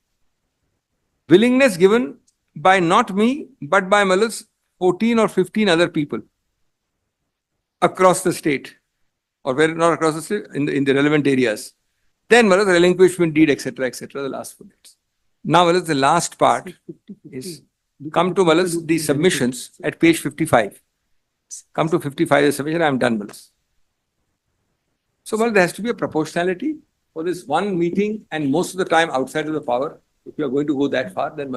Willingness given by not me, but by Malas, 14 or 15 other people. across the state, or where not across the state, in the relevant areas. Then the relinquishment deed, etc., the last 4 dates. Now the last part is come to the submissions at page 55. Come to 55, the submission, I am done. So there has to be a proportionality for this one meeting, and most of the time outside of the power. If you are going to go that far, then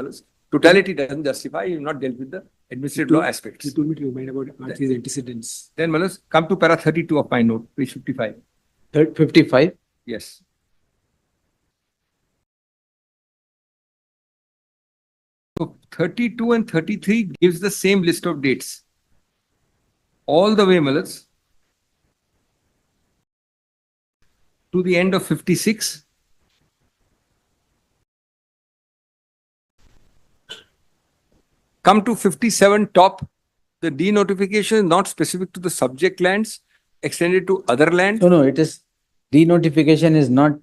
totality doesn't justify. You have not dealt with the administrative law aspects. You told me to remind about RT's antecedents. Then come to para 32 of my note, page 55. 55? Yes. So 32 and 33 gives the same list of dates. All the way, to the end of 56. Come to 57 top. The denotification is not specific to the subject lands, extended to other lands. No, it is, denotification is not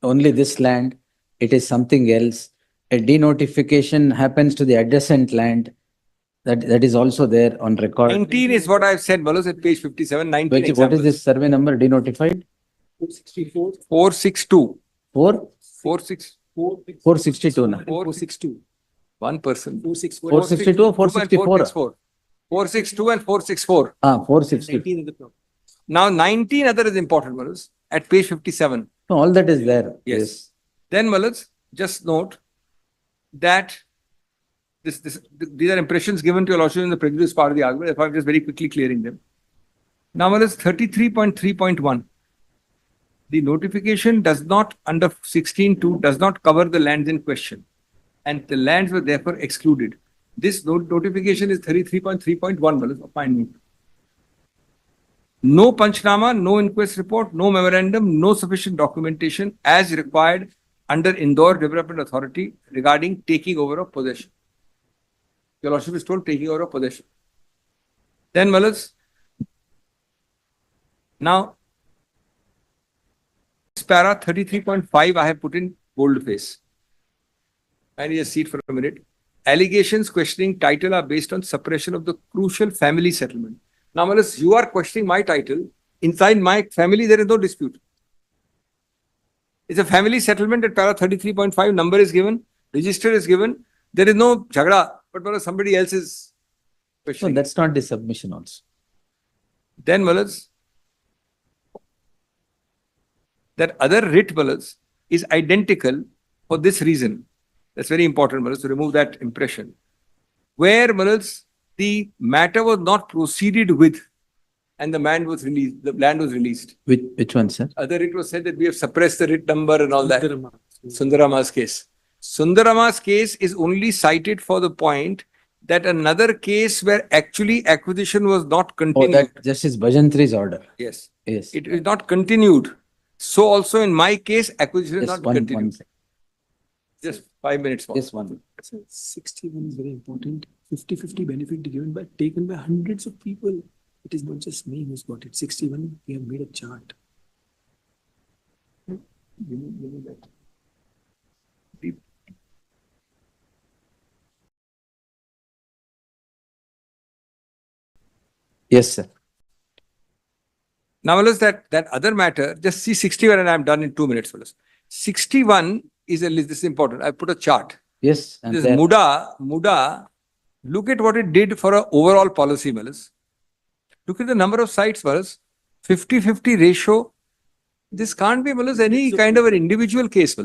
only this land, it is something else. A denotification happens to the adjacent land, that is also there on record. 19 is what I've said, at page 57. 19 What is examples. this survey number denotified? 464. 462. 462 now. 462. One person. 464. 462 or 464? 462 and 464. 462. 19 in the top. Now 19 other is important, at page 57. No, all that is there. Yes. Then, just note that these are impressions given to your lordship in the prejudice part of the argument. Therefore, I'm just very quickly clearing them. Now, 33.3.1. The notification does not, under 16.2, does not cover the lands in question, and the lands were therefore excluded. This notification is 33.3.1 of my note. No Panchnama, no inquest report, no memorandum, no sufficient documentation as required under Indore Development Authority regarding taking over of possession. Your lordship is told taking over of possession. Then, now, para 33.5 I have put in boldface. I need a seat for a minute. Allegations questioning title are based on suppression of the crucial family settlement. Now, you are questioning my title. Inside my family, there is no dispute. It's a family settlement at para 33.5. Number is given. Register is given. There is no jhagda, but somebody else is questioning. No, that's not the submission also. Then, that other writ, is identical for this reason. That's very important, to remove that impression. Where, the matter was not proceeded with and the land was released. Which one, sir? Other writ was said that we have suppressed the writ number and all that. Sundarama's case. Sundarama's case is only cited for the point that another case where actually acquisition was not continued. Oh, that Justice Bhajantri's order. Yes. Yes. It is not continued. So also in my case, acquisition is not One continued. second. Just 5 minutes more. Yes, one. So 61 is very important. 50-50 benefit given by taken by hundreds of people. It is not just me who's got it. 61, we have made a chart. Give me that. Deep. Yes, sir. Now, that other matter, just see 61 and I'm done in 2 minutes. 61 is a list. This is important. I put a chart. Yes. And This there- MUDA, look at what it did for an overall policy, Look at the number of sites, 50-50 ratio. This can't be, any kind of an individual case,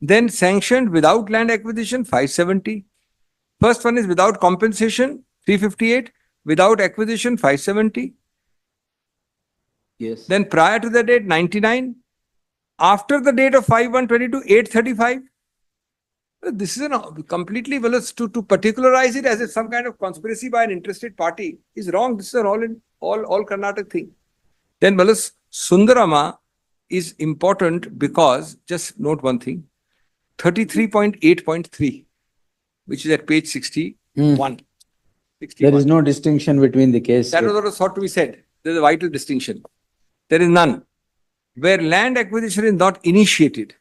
Then sanctioned without land acquisition, 570. First one is without compensation, 358. Without acquisition, 570. Yes. Then prior to the date, 99. After the date of 5/1/22, 835. This is completely, to particularize it as if some kind of conspiracy by an interested party is wrong. This is all Karnataka thing. Then, Sundarama is important because, just note one thing, 33.8.3, which is at page 61. 61. There is no distinction between the case. That was what was thought to be said. There is a vital distinction. There is none. Where land acquisition is not initiated,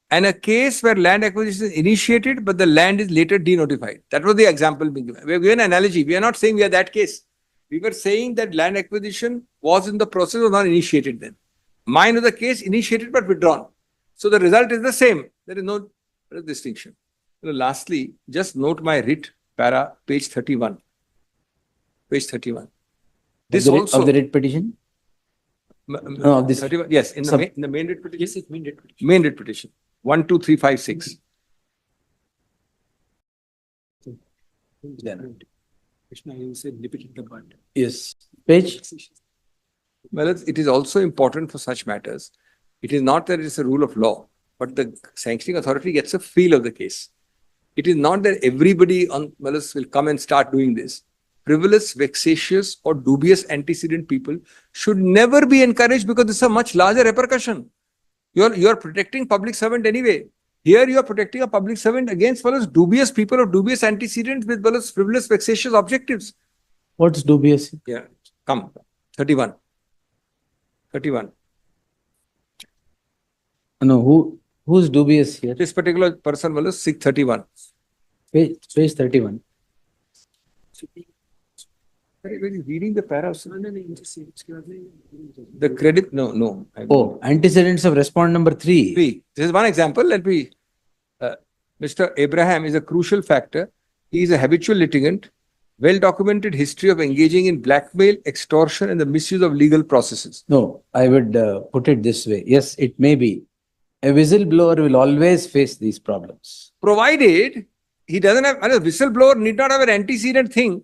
and a case where land acquisition is initiated, but the land is later denotified. That was the example being given. We have given an analogy. We are not saying we are that case. We were saying that land acquisition was in the process, was not initiated then. Mine was the case initiated but withdrawn. So the result is the same. There is no distinction. Lastly, just note my writ para page 31. Page 31. This of the, also of the writ petition? No, of this. 31, yes, in Sub- the main writ petition. Yes, it's main date. Main writ petition. 1, 2, 3, 5, 6. Krishna, you said nip it in the bud. Yes. Page? Well, it is also important for such matters. It is not that it is a rule of law, but the sanctioning authority gets a feel of the case. It is not that everybody on Malas will come and start doing this. Frivolous, vexatious, or dubious antecedent people should never be encouraged because this is a much larger repercussion. You are protecting public servant anyway. Here you are protecting a public servant against dubious people of dubious antecedents with frivolous, vexatious objectives. What's dubious? Yeah, come. 31. 31. No, who's dubious here? This particular person was 631. Page 31. When you're reading the paragraphs, No, just say it's the credit, no. Oh, antecedents of respondent number 3. This is one example. Let me. Mr. Abraham is a crucial factor. He is a habitual litigant, well-documented history of engaging in blackmail, extortion, and the misuse of legal processes. No, I would put it this way. Yes, it may be. A whistleblower will always face these problems. Provided he doesn't have, a whistleblower need not have an antecedent thing.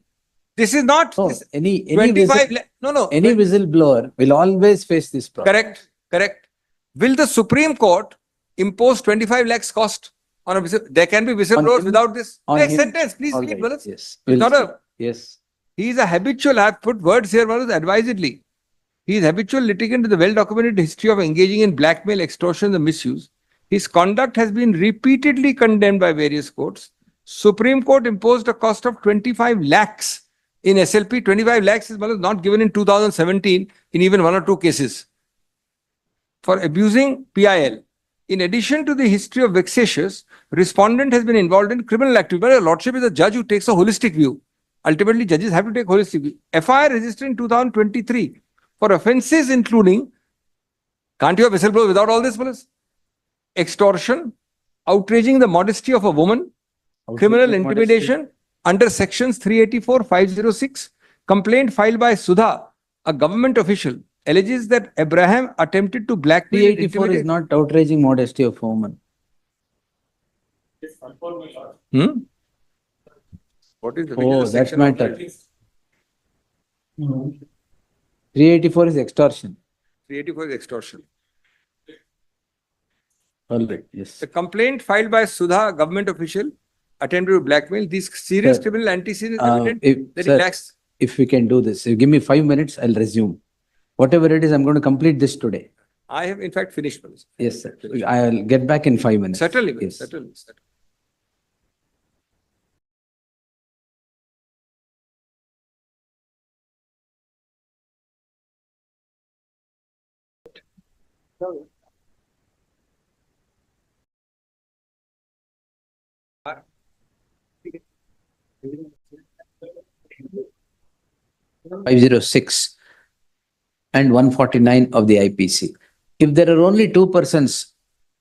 This is not No, this any 25. No. any whistleblower will always face this problem. Correct. Will the Supreme Court impose 25 lakhs cost on a whistle? There can be whistleblowers him? without this. On Next him? sentence, please All read, right, Wallace. yes. It's not a. Yes. He is a habitual. I have put words here, Wallace, advisedly. He is habitual litigant with a well-documented history of engaging in blackmail, extortion, and misuse. His conduct has been repeatedly condemned by various courts. Supreme Court imposed a cost of 25 lakhs in SLP. 25 lakhs is not given in 2017 in even 1 or 2 cases for abusing PIL. In addition to the history of vexatious, respondent has been involved in criminal activity. But a lordship is a judge who takes a holistic view. Ultimately, judges have to take holistic view. FIR registered in 2023 for offences including, can't you have whistleblower without all this, police? Extortion, outraging the modesty of a woman, criminal intimidation under sections 384, 506, complaint filed by Sudha, a government official, alleges that Abraham attempted to blackmail. 384 is not outraging modesty of a woman. What is the Oh, that section matter. of that? 384 is extortion. 384 is extortion. All right. Yes. The complaint filed by Sudha, a government official, attempted to blackmail. These serious Sir, criminal antecedents evident that sir, it lacks. if we can do this, you give me 5 minutes, I'll resume. Whatever it is, I'm going to complete this today. I have in fact finished. Police. Yes, sir. I'll get back in 5 minutes. Certainly, Yes. certainly. Five 506 and 149 of the IPC. If there are only 2 persons,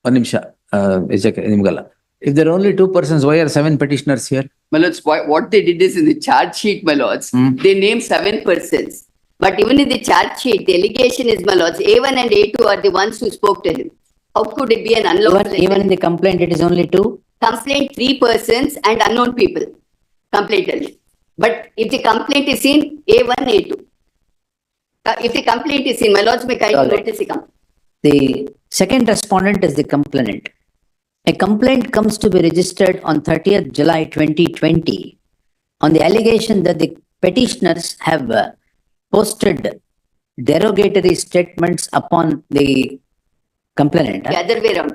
Nimgala. If there are only 2 persons, why are 7 petitioners here? My lords, what they did is in the charge sheet, my lords, they named 7 persons. But even in the charge sheet, the allegation is, my lords, A1 and A2 are the ones who spoke to him. How could it be an unlawful? Even in the complaint, it is only 2? Complaint 3 persons and unknown people. Complaint only. But if the complaint is in A1, A2. If the complaint is in, my lords, may kindly notice the complaint. The second respondent is the complainant. A complaint comes to be registered on 30th July 2020 on the allegation that the petitioners have posted derogatory statements upon the complainant. The other way around.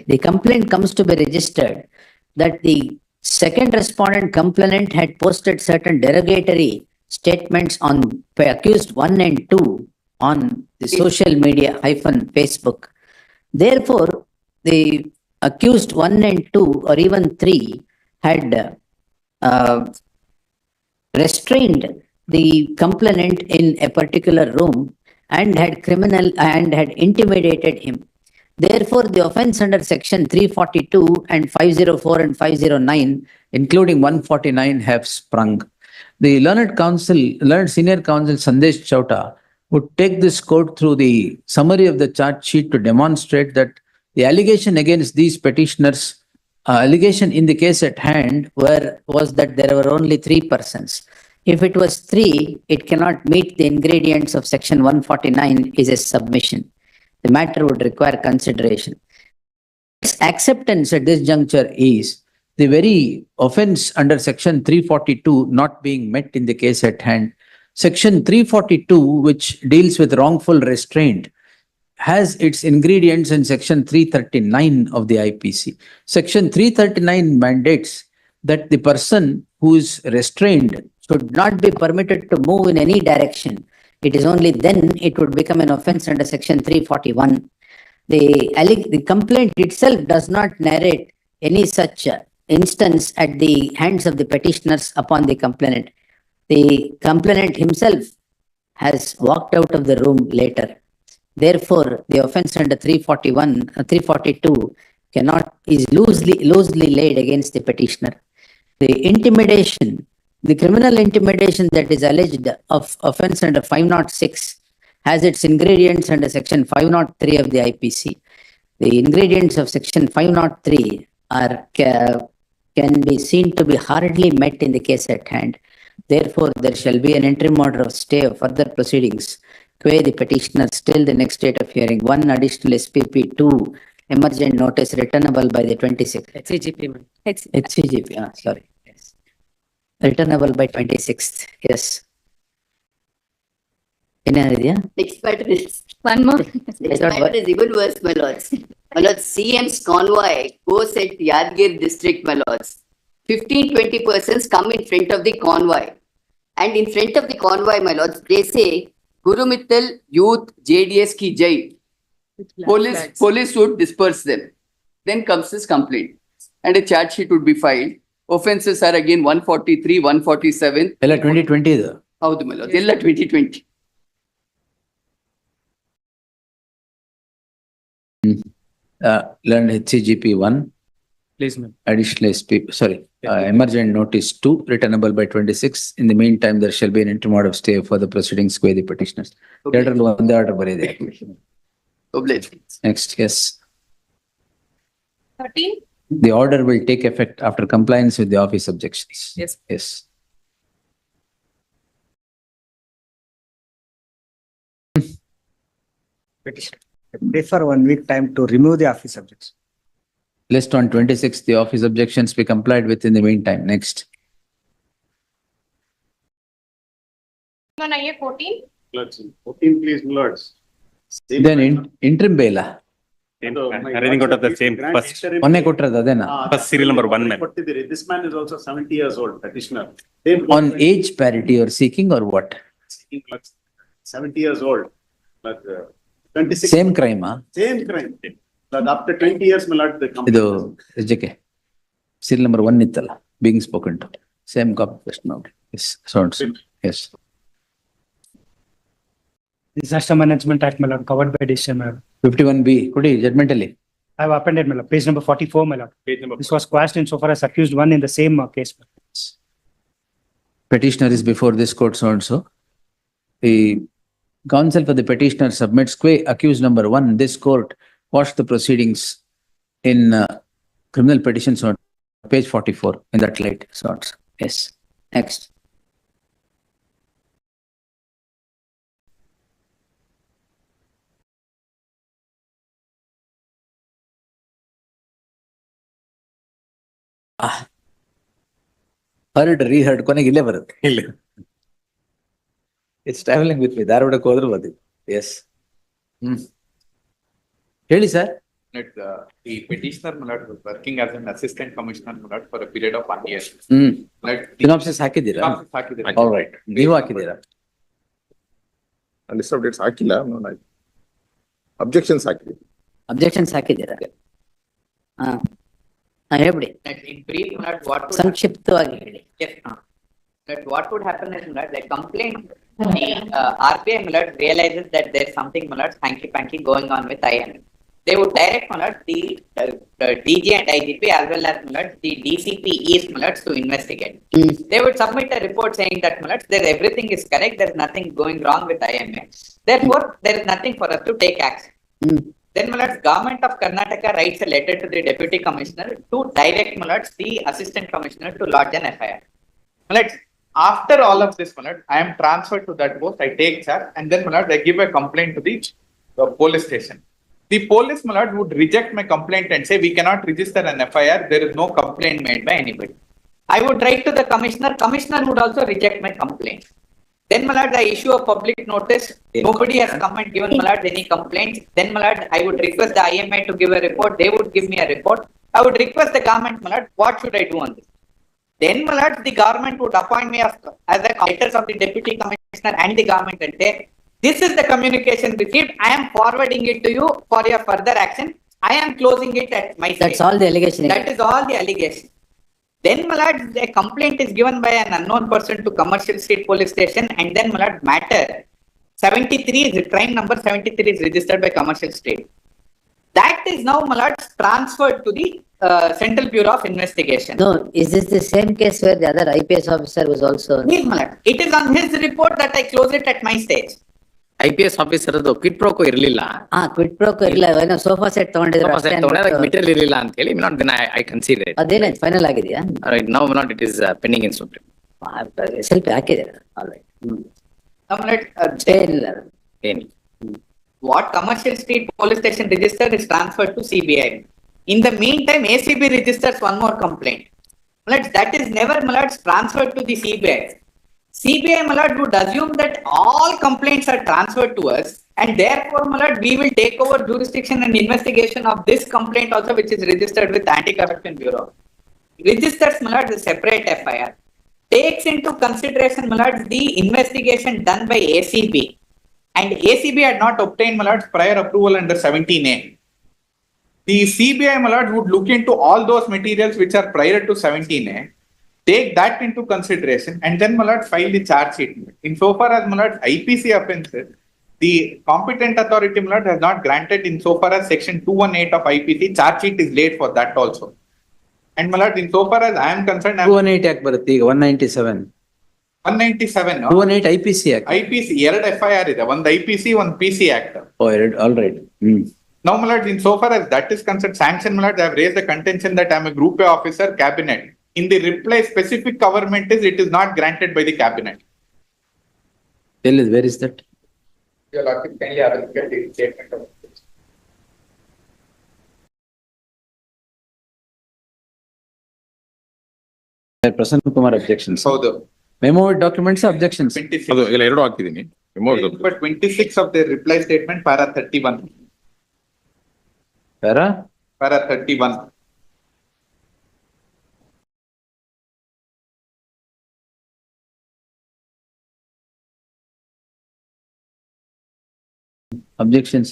The complaint comes to be registered that the second respondent complainant had posted certain derogatory statements on accused 1 and 2 on the social media -Facebook. Therefore, the accused 1 and 2 or even 3 had restrained the complainant in a particular room and had intimidated him. Therefore, the offense under section 342 and 504 and 509, including 149, have sprung. The learned senior counsel Sandesh Chowta would take this court through the summary of the charge sheet to demonstrate that the allegation against these petitioners, allegation in the case at hand was that there were only 3 persons. If it was 3, it cannot meet the ingredients of section 149 is a submission. The matter would require consideration. Its acceptance at this juncture is the very offense under section 342 not being met in the case at hand. Section 342, which deals with wrongful restraint, has its ingredients in section 339 of the IPC. Section 339 mandates that the person who is restrained should not be permitted to move in any direction. It is only then it would become an offense under section 341. The complaint itself does not narrate any such instance at the hands of the petitioners upon the complainant. The complainant himself has walked out of the room later. Therefore, the offense under 342 is loosely laid against the petitioner. The criminal intimidation that is alleged of offense under 506 has its ingredients under section 503 of the IPC. The ingredients of section 503 can be seen to be hardly met in the case at hand. Therefore, there shall be an interim order of stay of further proceedings, qua the petitioner till the next date of hearing. 1 additional SPP, 2 emergent notice returnable by the 26th. HCGP. HCGP, sorry. Yes. Returnable by 26th. Yes. Any idea? Next matter is, One more. next matter is even worse, my lords. My lords, CM's convoy goes at Yadgir district, my lords. 15-20 persons come in front of the convoy. And in front of the convoy, my lords, they say, Guru Mittal Youth JDS ki jai. Police would disperse them. Then comes this complaint. And a charge sheet would be filed. Offences are again 143, 147. Ella 2020 idu. Howdu, my lords? Ella 2020. Learned HCGP 1, Please, ma'am. additional SP, emergent notice 2, returnable by 26. In the meantime, there shall be an interim order of stay for the proceedings by the petitioners. Letter one the order baride. Obliged. Next, yes. 13. The order will take effect after compliance with the office objections. Yes. Yes. Petition. Prefer 1 week time to remove the office objects. List on 26, the office objections be complied with in the meantime. Next. On IA 14. 14, please, Lords. Then interim baila. Everything out of the same first. Onne kotrada adena. First serial number 1, ma'am. This man is also 70 years old, petitioner. Same On age parity or seeking or what? 70 years old. But 26. Same crime, huh? Same crime. But after 20 years, my lord, the company. Idu SJK. Serial number 1 ittala. Being spoken to. Same copy question now. Yes. So, yes. Disaster Management Act, my lord, covered by decision, my lord. 51B. Kudi, judgmentally. I have appended, my lord, page number 44, my lord. Page number. This was quashed insofar as accused one in the same case. Petitioner is before this court so and so. The counsel for the petitioner submits qua accused number 1. This court quashed the proceedings in criminal petitions on page 44 in that light. So, Yes. Next. heard, reheard, ಕೊನೆಗೆ ಇಲ್ಲೇ ಬರುತ್ತೆ. It's traveling with me. ಧಾರವಾಡಕ್ಕೆ ಹೋದ್ರು ಬದಿ. Yes. ಹೇಳಿ sir. The petitioner was working as an assistant commissioner for a period of 1 year. Synopsis ಹಾಕಿದ್ದೀರಾ? All right. ನೀವು ಹಾಕಿದ್ದೀರಾ? ಲಿಸ್ಟ್ ಆಫ್ ಡೇಟ್ಸ್ ಹಾಕಿಲ್ಲ. ಅಬ್ಜೆಕ್ಷನ್ಸ್ ಹಾಕಿದ್ದೀವಿ. ಅಬ್ಜೆಕ್ಷನ್ಸ್ ಹಾಕಿದ್ದೀರಾ? ಹೇಳ್ಬಿಡಿ. In brief, what would ಸಂಕ್ಷಿಪ್ತವಾಗಿ ಹೇಳಿ. Yes. That what would happen is that the complaint, the RBI Malad realizes that there's something Malad hanky-panky going on with IMA. They would direct Malad the DG and IGP as well as Malad the DCP East Malad to investigate. They would submit a report saying that Malad there everything is correct, there's nothing going wrong with IMA. Therefore, there is nothing for us to take action. Then Malad government of Karnataka writes a letter to the Deputy Commissioner to direct Malad the Assistant Commissioner to lodge an FIR. Malad, after all of this, Malad, I am transferred to that post, I take charge, and then Malad, I give a complaint to the police station. The police, Malad, would reject my complaint and say, we cannot register an FIR, there is no complaint made by anybody. I would write to the commissioner, commissioner would also reject my complaint. Then, Malad, I issue a public notice, nobody has come and given Malad any complaints. Then, Malad, I would request the IMA to give a report, they would give me a report. I would request the government, Malad, what should I do on this? Then, Malad, the government would appoint me as a letters of the Deputy Commissioner and the government and say, this is the communication received. I am forwarding it to you for your further action. I am closing it at my stage. That's all the allegation. That is all the allegation. Then, Malad, a complaint is given by an unknown person to Commercial Street Police Station, and then, Malad, matter 73 is crime number 73 is registered by Commercial Street. That is now, Malad, transferred to the Central Bureau of Investigation. No, is this the same case where the other IPS officer was also? Yes, Malad. It is on his report that I close it at my stage. IPS officer ಅದು quit ಪ್ರೋಕೋ ಇರಲಿಲ್ಲ. Quit ಪ್ರೋಕೋ ಇಲ್ಲ, ಏನೋ sofa set ತಗೊಂಡಿದ್ರು material ಇರಲಿಲ್ಲ ಅಂತ ಹೇಳಿ not then I consider it. ಅದೇನಾಯ್ತು, final ಆಗಿದೆಯಾ? Right now not it is pending in supreme. ಸ್ವಲ್ಪ ಹಾಕಿದ್ದಾರೆ. ಏನಿಲ್ಲ. What Commercial Street Police Station registered is transferred to CBI. In the meantime, ACB registers one more complaint. Malad, that is never, Malad, transferred to the CBI. CBI, Malad, would assume that all complaints are transferred to us, and therefore, Malad, we will take over jurisdiction and investigation of this complaint also, which is registered with Anti-Corruption Bureau. Registers, Malad, a separate FIR. Takes into consideration, Malad, the investigation done by ACB. And ACB had not obtained, Malad, prior approval under 17A. The CBI, Malad, would look into all those materials which are prior to 17A, take that into consideration, and then, Malad, file the charge sheet. Insofar as, Malad, IPC offences, the competent authority, Malad, has not granted insofar as section 218 of IPC, charge sheet is laid for that also. And, Malad, insofar as I am concerned, 218 Act ಬರುತ್ತೆ ಈಗ 197. 197. 218 IPC Act. IPC, ಎರಡು FIR ಇದೆ, ಒಂದು IPC, ಒಂದು PC Act. All right. Now, Malad, insofar as that is concerned, sanction, Malad, I have raised the contention that I am a Group A officer, cabinet. In the reply, specific government is, it is not granted by the cabinet. Where is that? Your Lordship, kindly have a look at the statement of Prasanna Kumar objections. So the memo with documents objections. 26. ಅದು ಎಲ್ಲ ಎರಡು ಹಾಕಿದ್ದೀನಿ. But 26 of the reply statement, para 31. Para 31. Objections.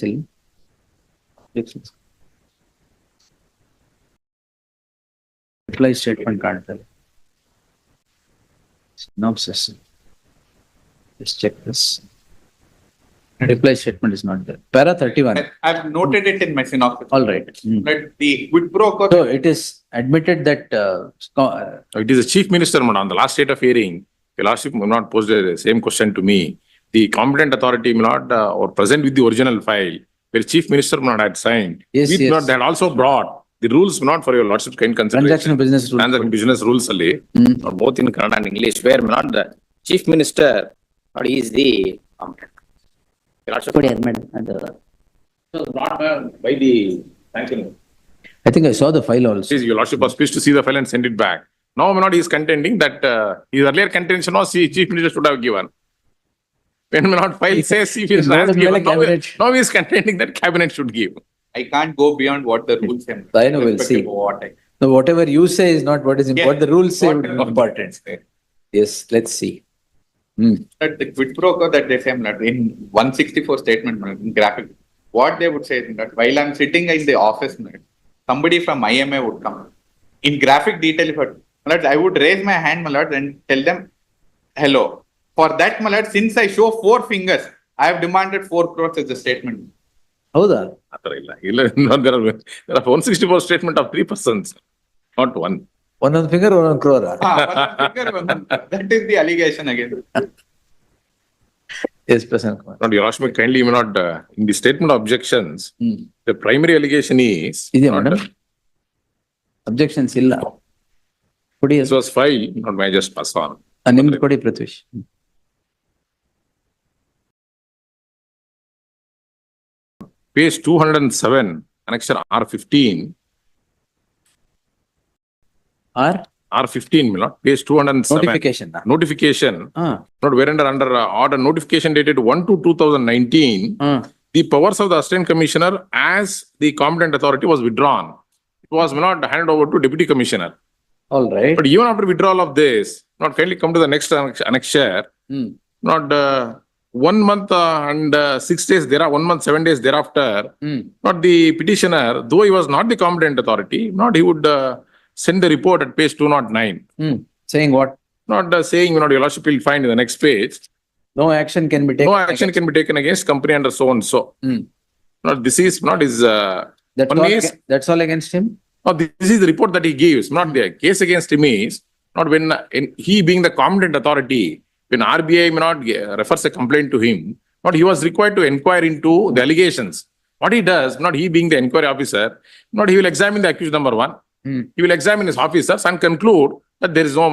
Objections. Reply statement ಕಾಣ್ತದೆ. Synopsis. Let's check this. Reply statement is not there. Para 31. I have noted it in my synopsis. All right. But the quid pro quo. So it is admitted that It is the chief minister, on the last date of hearing, the lordship will not pose the same question to me. The competent authority will not or present with the original file, where chief minister will not had signed. Yes, With yes. Not, they had also brought the rules not for your lordship's kind consideration. transaction business rules. Transaction business rules ಅಲ್ಲಿ both in Kannada and English, where not the chief minister or he is the competent. ಕೊಡಿ ಅದು madam, ಅದು Not by the sanction. I think I saw the file also. Your lordship was pleased to see the file and send it back. Now, Manod is contending that his earlier contention was chief minister should have given. When Manod file says chief minister has given, now he is contending that cabinet should give. I can't go beyond what the rules say. I know, we'll see. So whatever you say is not what is important. What the rules say would be important. Yes, let's see. That the quid pro quo that they say, in 164 statement, in graphic, what they would say is that while I'm sitting in the office, somebody from IMA would come. In graphic detail, I would raise my hand, and tell them, Hello. For that, my lord, since I show 4 fingers, I have demanded 4 crores as a statement. ಹೌದಾ? No, there are 164 statement of 3 persons, not one. ಒಂದೊಂದು figure ಒಂದೊಂದು ಕ್ರೋರ. That is the allegation again. Yes, Prasanna Kumar. Not your Ashmi, kindly, you may not, in the statement of objections, the primary allegation is. ಇದೆಯಾ not- madam? Objections ಇಲ್ಲ. ಕೊಡಿ This was filed, not may I just pass on. ನಿಮ್ದು ಕೊಡಿ ಪ್ರತ್ಯೂಷ್. Page 207, annexure R15. R15, my lord, page 207. Notification. Notification, ಹಾ. not wherein under order notification dated 1/2/2019, the powers of the Assistant Commissioner as the competent authority was withdrawn. It was not handed over to Deputy Commissioner. All right. But even after withdrawal of this, not kindly come to the next annexure, not 1 month and 6 days there, 1 month, 7 days thereafter, not the petitioner, though he was not the competent authority, not he would send the report at page 209. Saying what? Not saying, not your lordship will find in the next page. No action can be taken. No action can be taken against company under so and so. Not this is not his. That's all against him? No, this is the report that he gives. Not the case against him is not when he being the competent authority, when RBI may not refers a complaint to him, not he was required to inquire into the allegations. What he does, not he being the inquiry officer, not he will examine the accused number 1. He will examine his officers and conclude that there is no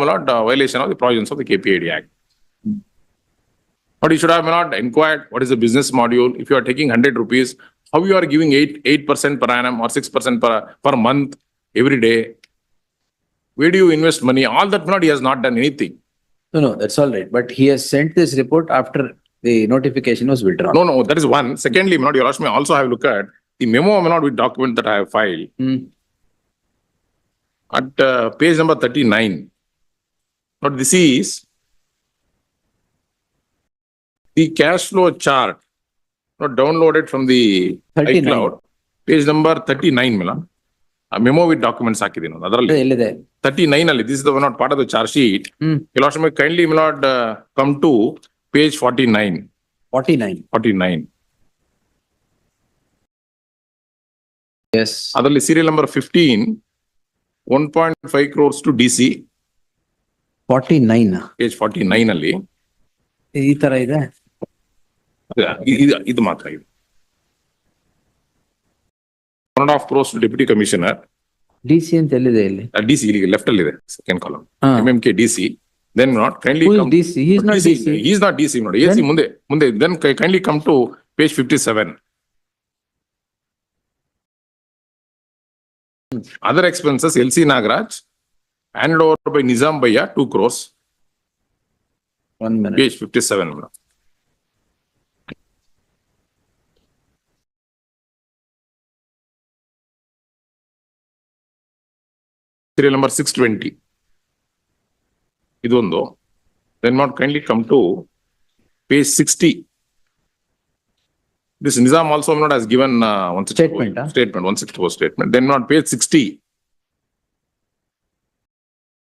violation of the provisions of the KPAD Act. But you should have not inquired what is the business module. If you are taking 100 rupees, how you are giving 8% per annum or 6% per month every day? Where do you invest money? All that not, he has not done anything. No, that's all right. But he has sent this report after the notification was withdrawn. No, that is one. Secondly, not your Lordship may also have a look at the memo not with document that I have filed. At page number 39. Now this is the cash flow chart, not downloaded from the 39. iCloud. Page number 39, Mila. A memo with documents ಹಾಕಿದ್ದೀನಿ ಅದರಲ್ಲಿ. ಎಲ್ಲಿದೆ? 39 ಅಲ್ಲಿ. This is the one not part of the charge sheet. Your Lordship may kindly not come to page 49. 49. Yes. ಅದರಲ್ಲಿ serial number 15. 1.5 crores to DC. 49. Page 49 ಅಲ್ಲಿ. ಈ ತರ ಇದೆ. ಇದು ಮಾತ್ರ ಇದೆ. 1.5 crores to Deputy Commissioner. DC ಅಂತ ಎಲ್ಲಿದೆ ಇಲ್ಲಿ? DC ಇಲ್ಲಿ ಲೆಫ್ಟ್ ಅಲ್ಲಿ ಇದೆ, second column. MMK DC. Then not kindly come. DC? He is not DC. He is not DC. Not AC ಮುಂದೆ. Then kindly come to page 57. Other expenses, LC Nagaraj, handed over by Nizambaiah, 2 crores. 1 minute. Page 57. Serial number 620. Idondu. Then not kindly come to page 60. This Nizam also not has given one Statement, 164 statement. Then not page 60.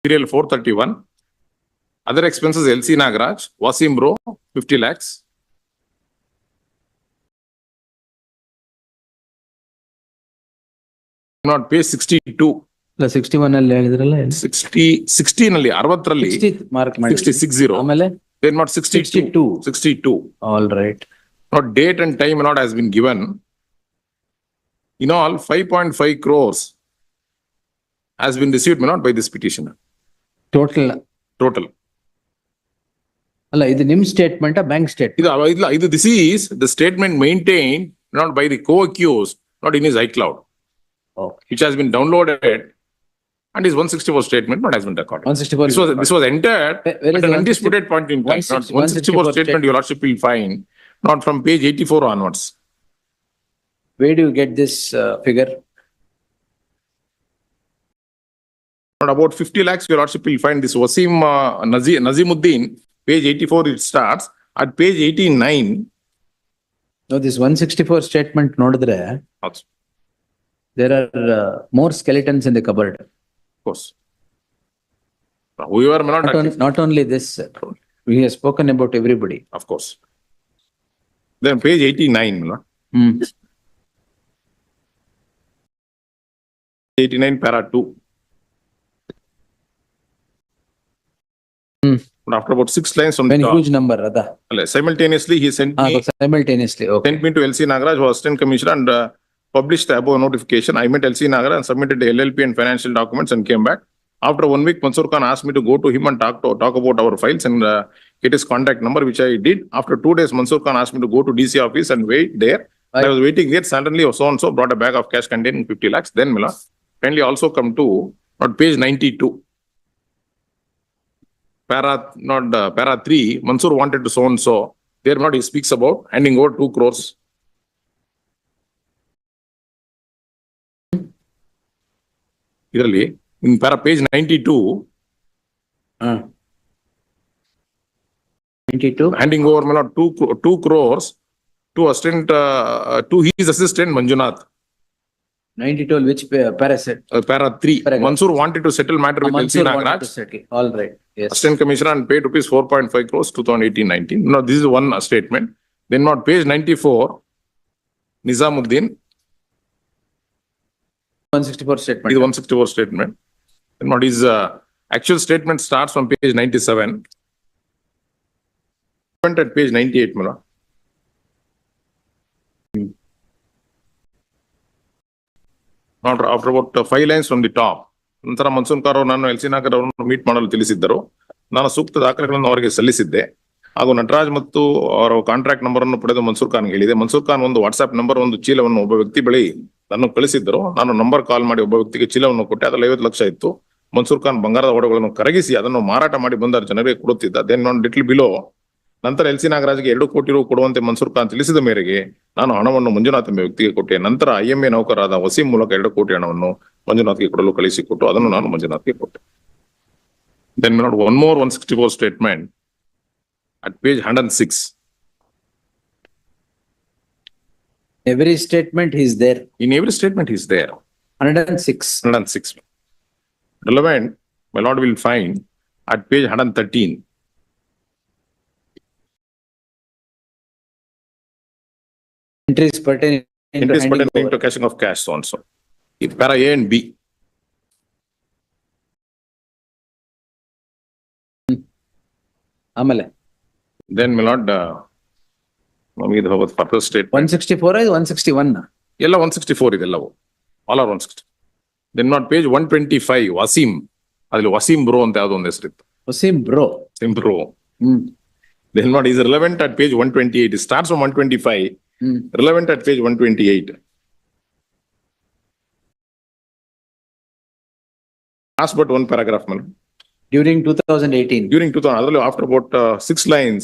Serial 431. Other expenses LC Nagaraj, Wasim Bro, 50 lakhs. Not page 62. 61 ಅಲ್ಲಿ ಹೇಳಿದ್ರಲ್ಲ. 60 ನಲ್ಲಿ 60 ರಲ್ಲಿ 60 mark ಮಾಡಿ. 60. ಆಮೇಲೆ Then not 62. All right. Not date and time not has been given. In all, 5.5 crores has been received not by this petitioner. Total. ಅಲ್ಲ ಇದು ನಿಮ್ statement bank statement? This is the statement maintained not by the co-accused, not in his iCloud, which has been downloaded, and his 164 statement not has been recorded. 164. This was entered at an undisputed point in time. Not 164 statement your lordship will find not from page 84 onwards. Where do you get this figure? Not about 50 lakhs your lordship will find this Wasim Nazimuddin, page 84 it starts. At page 89. No, this 164 statement ನೋಡಿದ್ರೆ there are more skeletons in the cupboard. Of course. Whoever may Not only this. We have spoken about everybody. Of course. Then page 89, no? 89 para 2. But after about 6 lines from Very the top, huge number, Radha. simultaneously he sent me Simultaneously, okay. sent me to LC Nagaraj, who was Assistant Commissioner, and published the above notification. I met LC Nagaraj and submitted the LLP and financial documents and came back. After 1 week, Mansoor Khan asked me to go to him and talk about our files and get his contact number, which I did. After 2 days, Mansoor Khan asked me to go to DC office and wait there. I was waiting there. Suddenly, so-and-so brought a bag of cash containing 50 lakhs. Then, Mila, kindly also come to page 92. Para 3, Mansoor wanted to so-and-so. There not he speaks about handing over 2 crores. Really, in page 92, 92, handing over 2 crores to assistant, to his assistant Manjunath. 92, which paraset? Para 3. Mansoor wanted to settle matter with LC Nagaraj. All right. Yes. Assistant Commissioner, and paid rupees 4.5 crores 2018-19. Now, this is one statement. Then not page 94, Nizamuddin. 164 statement. Is 164 statement. Then what is actual statement starts from page 97. Went at page 98, Mula. After about 5 lines from the top. ನಂತರ Mansoor car ನಾನು L C Nagar ಅವರನ್ನು meet ಮಾಡಲು ತಿಳಿಸಿದ್ದರು. ನಾನು ಸೂಕ್ತ ದಾಖಲೆಗಳನ್ನು ಅವರಿಗೆ ಸಲ್ಲಿಸಿದ್ದೆ. ಹಾಗೂ ನಟರಾಜ್ ಮತ್ತು ಅವರ ಕಾಂಟ್ರಾಕ್ಟ್ ನಂಬರ್ ಅನ್ನು ಪಡೆದು ಮನ್ಸೂರ್ ಖಾನ್ ಹೇಳಿದೆ. ಮನ್ಸೂರ್ ಖಾನ್ ಒಂದು ವಾಟ್ಸ್ಆಪ್ ನಂಬರ್, ಒಂದು ಚೀಲವನ್ನು ಒಬ್ಬ ವ್ಯಕ್ತಿ ಬಳಿ ನಾನು ಕಳಿಸಿದ್ದರು. ನಾನು ನಂಬರ್ ಕಾಲ್ ಮಾಡಿ ಒಬ್ಬ ವ್ಯಕ್ತಿಗೆ ಚೀಲವನ್ನು ಕೊಟ್ಟೆ. ಅದ್ರಲ್ಲಿ 50 ಲಕ್ಷ ಇತ್ತು. ಮನ್ಸೂರ್ ಖಾನ್ ಬಂಗಾರದ ಒಡವೆಗಳನ್ನು ಕರಗಿಸಿ ಅದನ್ನು ಮಾರಾಟ ಮಾಡಿ ಬಂದ ಜನರಿಗೆ ಕೊಡುತ್ತಿದ್ದ. ದೆನ್ ನಾನ್ ಲಿಟಲ್ ಬಿಲೋ ನಂತರ ಎಲ್ ಸಿ ನಾಗರಾಜ್ಗೆ 2 ಕೋಟಿ ರು ಕೊಡುವಂತೆ ಮನ್ಸೂರ್ ಖಾನ್ ತಿಳಿಸಿದ ಮೇರೆಗೆ ನಾನು ಹಣವನ್ನು ಮಂಜುನಾಥ್ ಎಂಬ ವ್ಯಕ್ತಿಗೆ ಕೊಟ್ಟೆ. ನಂತರ IMA ನೌಕರಾದ ವಸೀಂ ಮೂಲಕ 2 ಕೋಟಿ ಹಣವನ್ನು ಮಂಜುನಾಥ್ಗೆ ಕೊಡಲು ಕಳಿಸಿಕೊಟ್ಟು ಅದನ್ನು ನಾನು ಮಂಜುನಾಥ್ಗೆ ಕೊಟ್ಟೆ. Then one more 164 statement at page 106. Every statement is there. In every statement is there. 106. 106. Relevant, my lord will find at page 113. Entries pertaining to cashing of cash, so and so. If para A and B. Amale. Then my lord, further statement. 164 is 161. Yella 164 is all are 160. Then not page 125, Wasim. Adil Wasim bro ante adu onde ಹೆಸರಿತ್ತು. Wasim bro. Wasim bro. Then what is relevant at page 128. It starts from 125. Relevant at page 128. Last but one paragraph, man. During 2018. During 2000, after about 6 lines,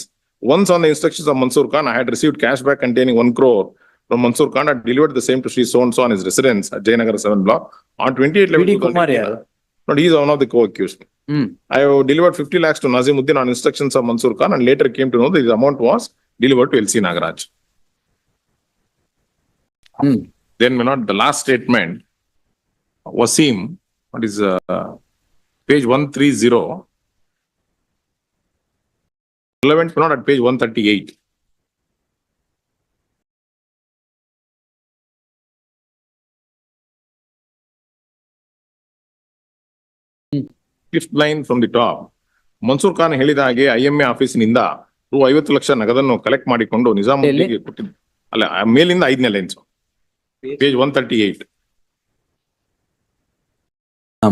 once on the instructions of Mansoor Khan, I had received cash back containing 1 crore from Mansoor Khan. I delivered the same to Sri so-and-so on his residence at Jayanagar 7 block. On 28/11/2018, but he is one of the co-accused. I have delivered 50 lakhs to Nazimuddin on instructions of Mansoor Khan and later came to know that the amount was delivered to LC Nagaraj. Then the last statement, Wasim, what is page 130, relevant not at page 138. Fifth line from the top. Mansoor Khan ಹೇಳಿದ ಹಾಗೆ IMA ಆಫೀಸಿನಿಂದ ರು 50 lakh ನಗದನ್ನು collect ಮಾಡಿಕೊಂಡು ನಿಜಾಮುದ್ದೀನ್ಗೆ ಕೊಟ್ಟಿದ್ದ. ಅಲ್ಲ, ಮೇಲಿಂದ 5ನೇ lines, page 138.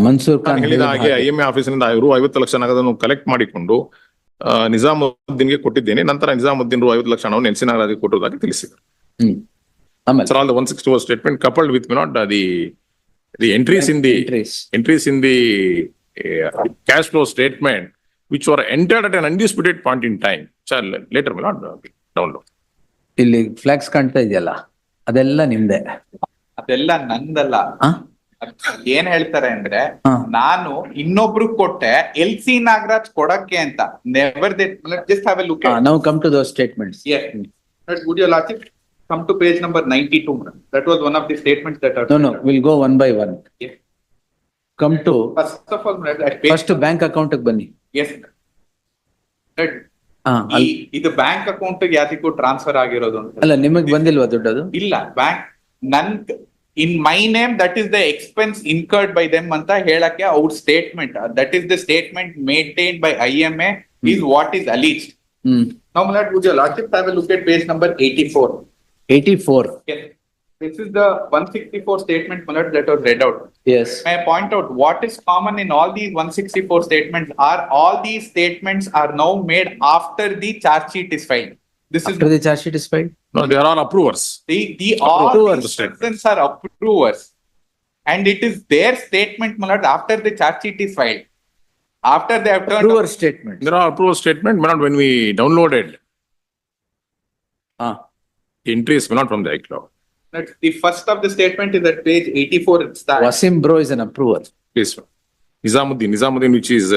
Mansoor Khan ಹೇಳಿದ ಹಾಗೆ IMA ಆಫೀಸಿನಿಂದ ರು 50 ಲಕ್ಷ ನಗದನ್ನು ಕಲೆಕ್ಟ್ ಮಾಡಿಕೊಂಡು ನಿಜಾಮುದ್ದೀನ್ಗೆ ಕೊಟ್ಟಿದ್ದೇನೆ. ನಂತರ ನಿಜಾಮುದ್ದೀನ್ ರು 50 ಲಕ್ಷ ಹಣವನ್ನು ಎಲ್ಸಿ ನಾಗರಾಜ್ಗೆ ಕೊಟ್ಟುವುದಾಗಿ ತಿಳಿಸಿದರು. So all the 164 statement coupled with the entries in the cash flow statement which were entered at an undisputed point in time. Later will not download. ಇಲ್ಲಿ ಫ್ಲಾಕ್ಸ್ ಕಾಣ್ತಾ ಇದೆಯಲ್ಲ, ಅದೆಲ್ಲ ನಿಮ್ದೆ. ಅದೆಲ್ಲ ನಂದಲ್ಲ. ಏನ್ ಹೇಳ್ತಾರೆ ಅಂದ್ರೆ, ನಾನು ಇನ್ನೊಬ್ರು ಕೊಟ್ಟೆ LC ನಾಗರಾಜ್ ಕೊಡಕ್ಕೆ ಅಂತ. Never just have A look. Now come to those statements. Yes. Would you like to come to page number 92? That was one of the statements that are. No, we'll go one by one. Yes. Come to first of all, at page first bank account ಬನ್ನಿ. Yes. ಇದು bank account ಯಾರಿಗೂ transfer ಆಗಿರೋದು ಅಂತ ಅಲ್ಲ ನಿಮಗ್ ಬಂದಿಲ್ವಾ ದುಡ್ಡು ಅದು? ಇಲ್ಲ, bank none in my name that is the expense incurred by them ಅಂತ ಹೇಳಕ್ಕೆ ಅವ್ರ statement, that is the statement maintained by IMA is what is alleged. Now, my lord, would your lordship have a look at page number 84? 84. Yes. This is the 164 statement, my lord, that was read out. Yes. May I point out what is common in all these 164 statements are all these statements are now made after the charge sheet is filed. This After the charge sheet is filed? No, they are all approvers. The all these persons are approvers. And it is their statement, my lord, after the charge sheet is filed. After they have turned Approver statement. There are approval statement, but not when we downloaded. Entries not from the iCloud. The first of the statement is at page 84. It's that. Wasim bro is an approver. Yes, sir. Nizamuddin, which is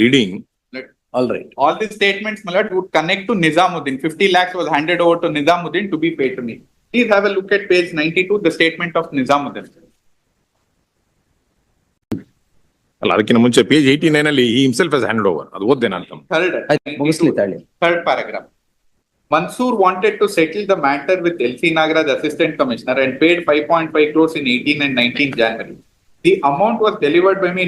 reading. All right. All these statements, my lord, would connect to Nizamuddin. 50 lakhs was handed over to Nizamuddin to be paid to me. Please have a look at page 92, the statement of Nizamuddin. ಅಲ್ಲ ಅದಕ್ಕಿಂತ ಮುಂಚೆ page 89 ಅಲ್ಲಿ he himself has handed over. ಅದು ಓದ್ದೆ ನಾನು. Third paragraph. Mansoor wanted to settle the matter with LC Nagaraj Assistant Commissioner and paid 5.5 crores in 18 and 19 January. The amount was delivered by me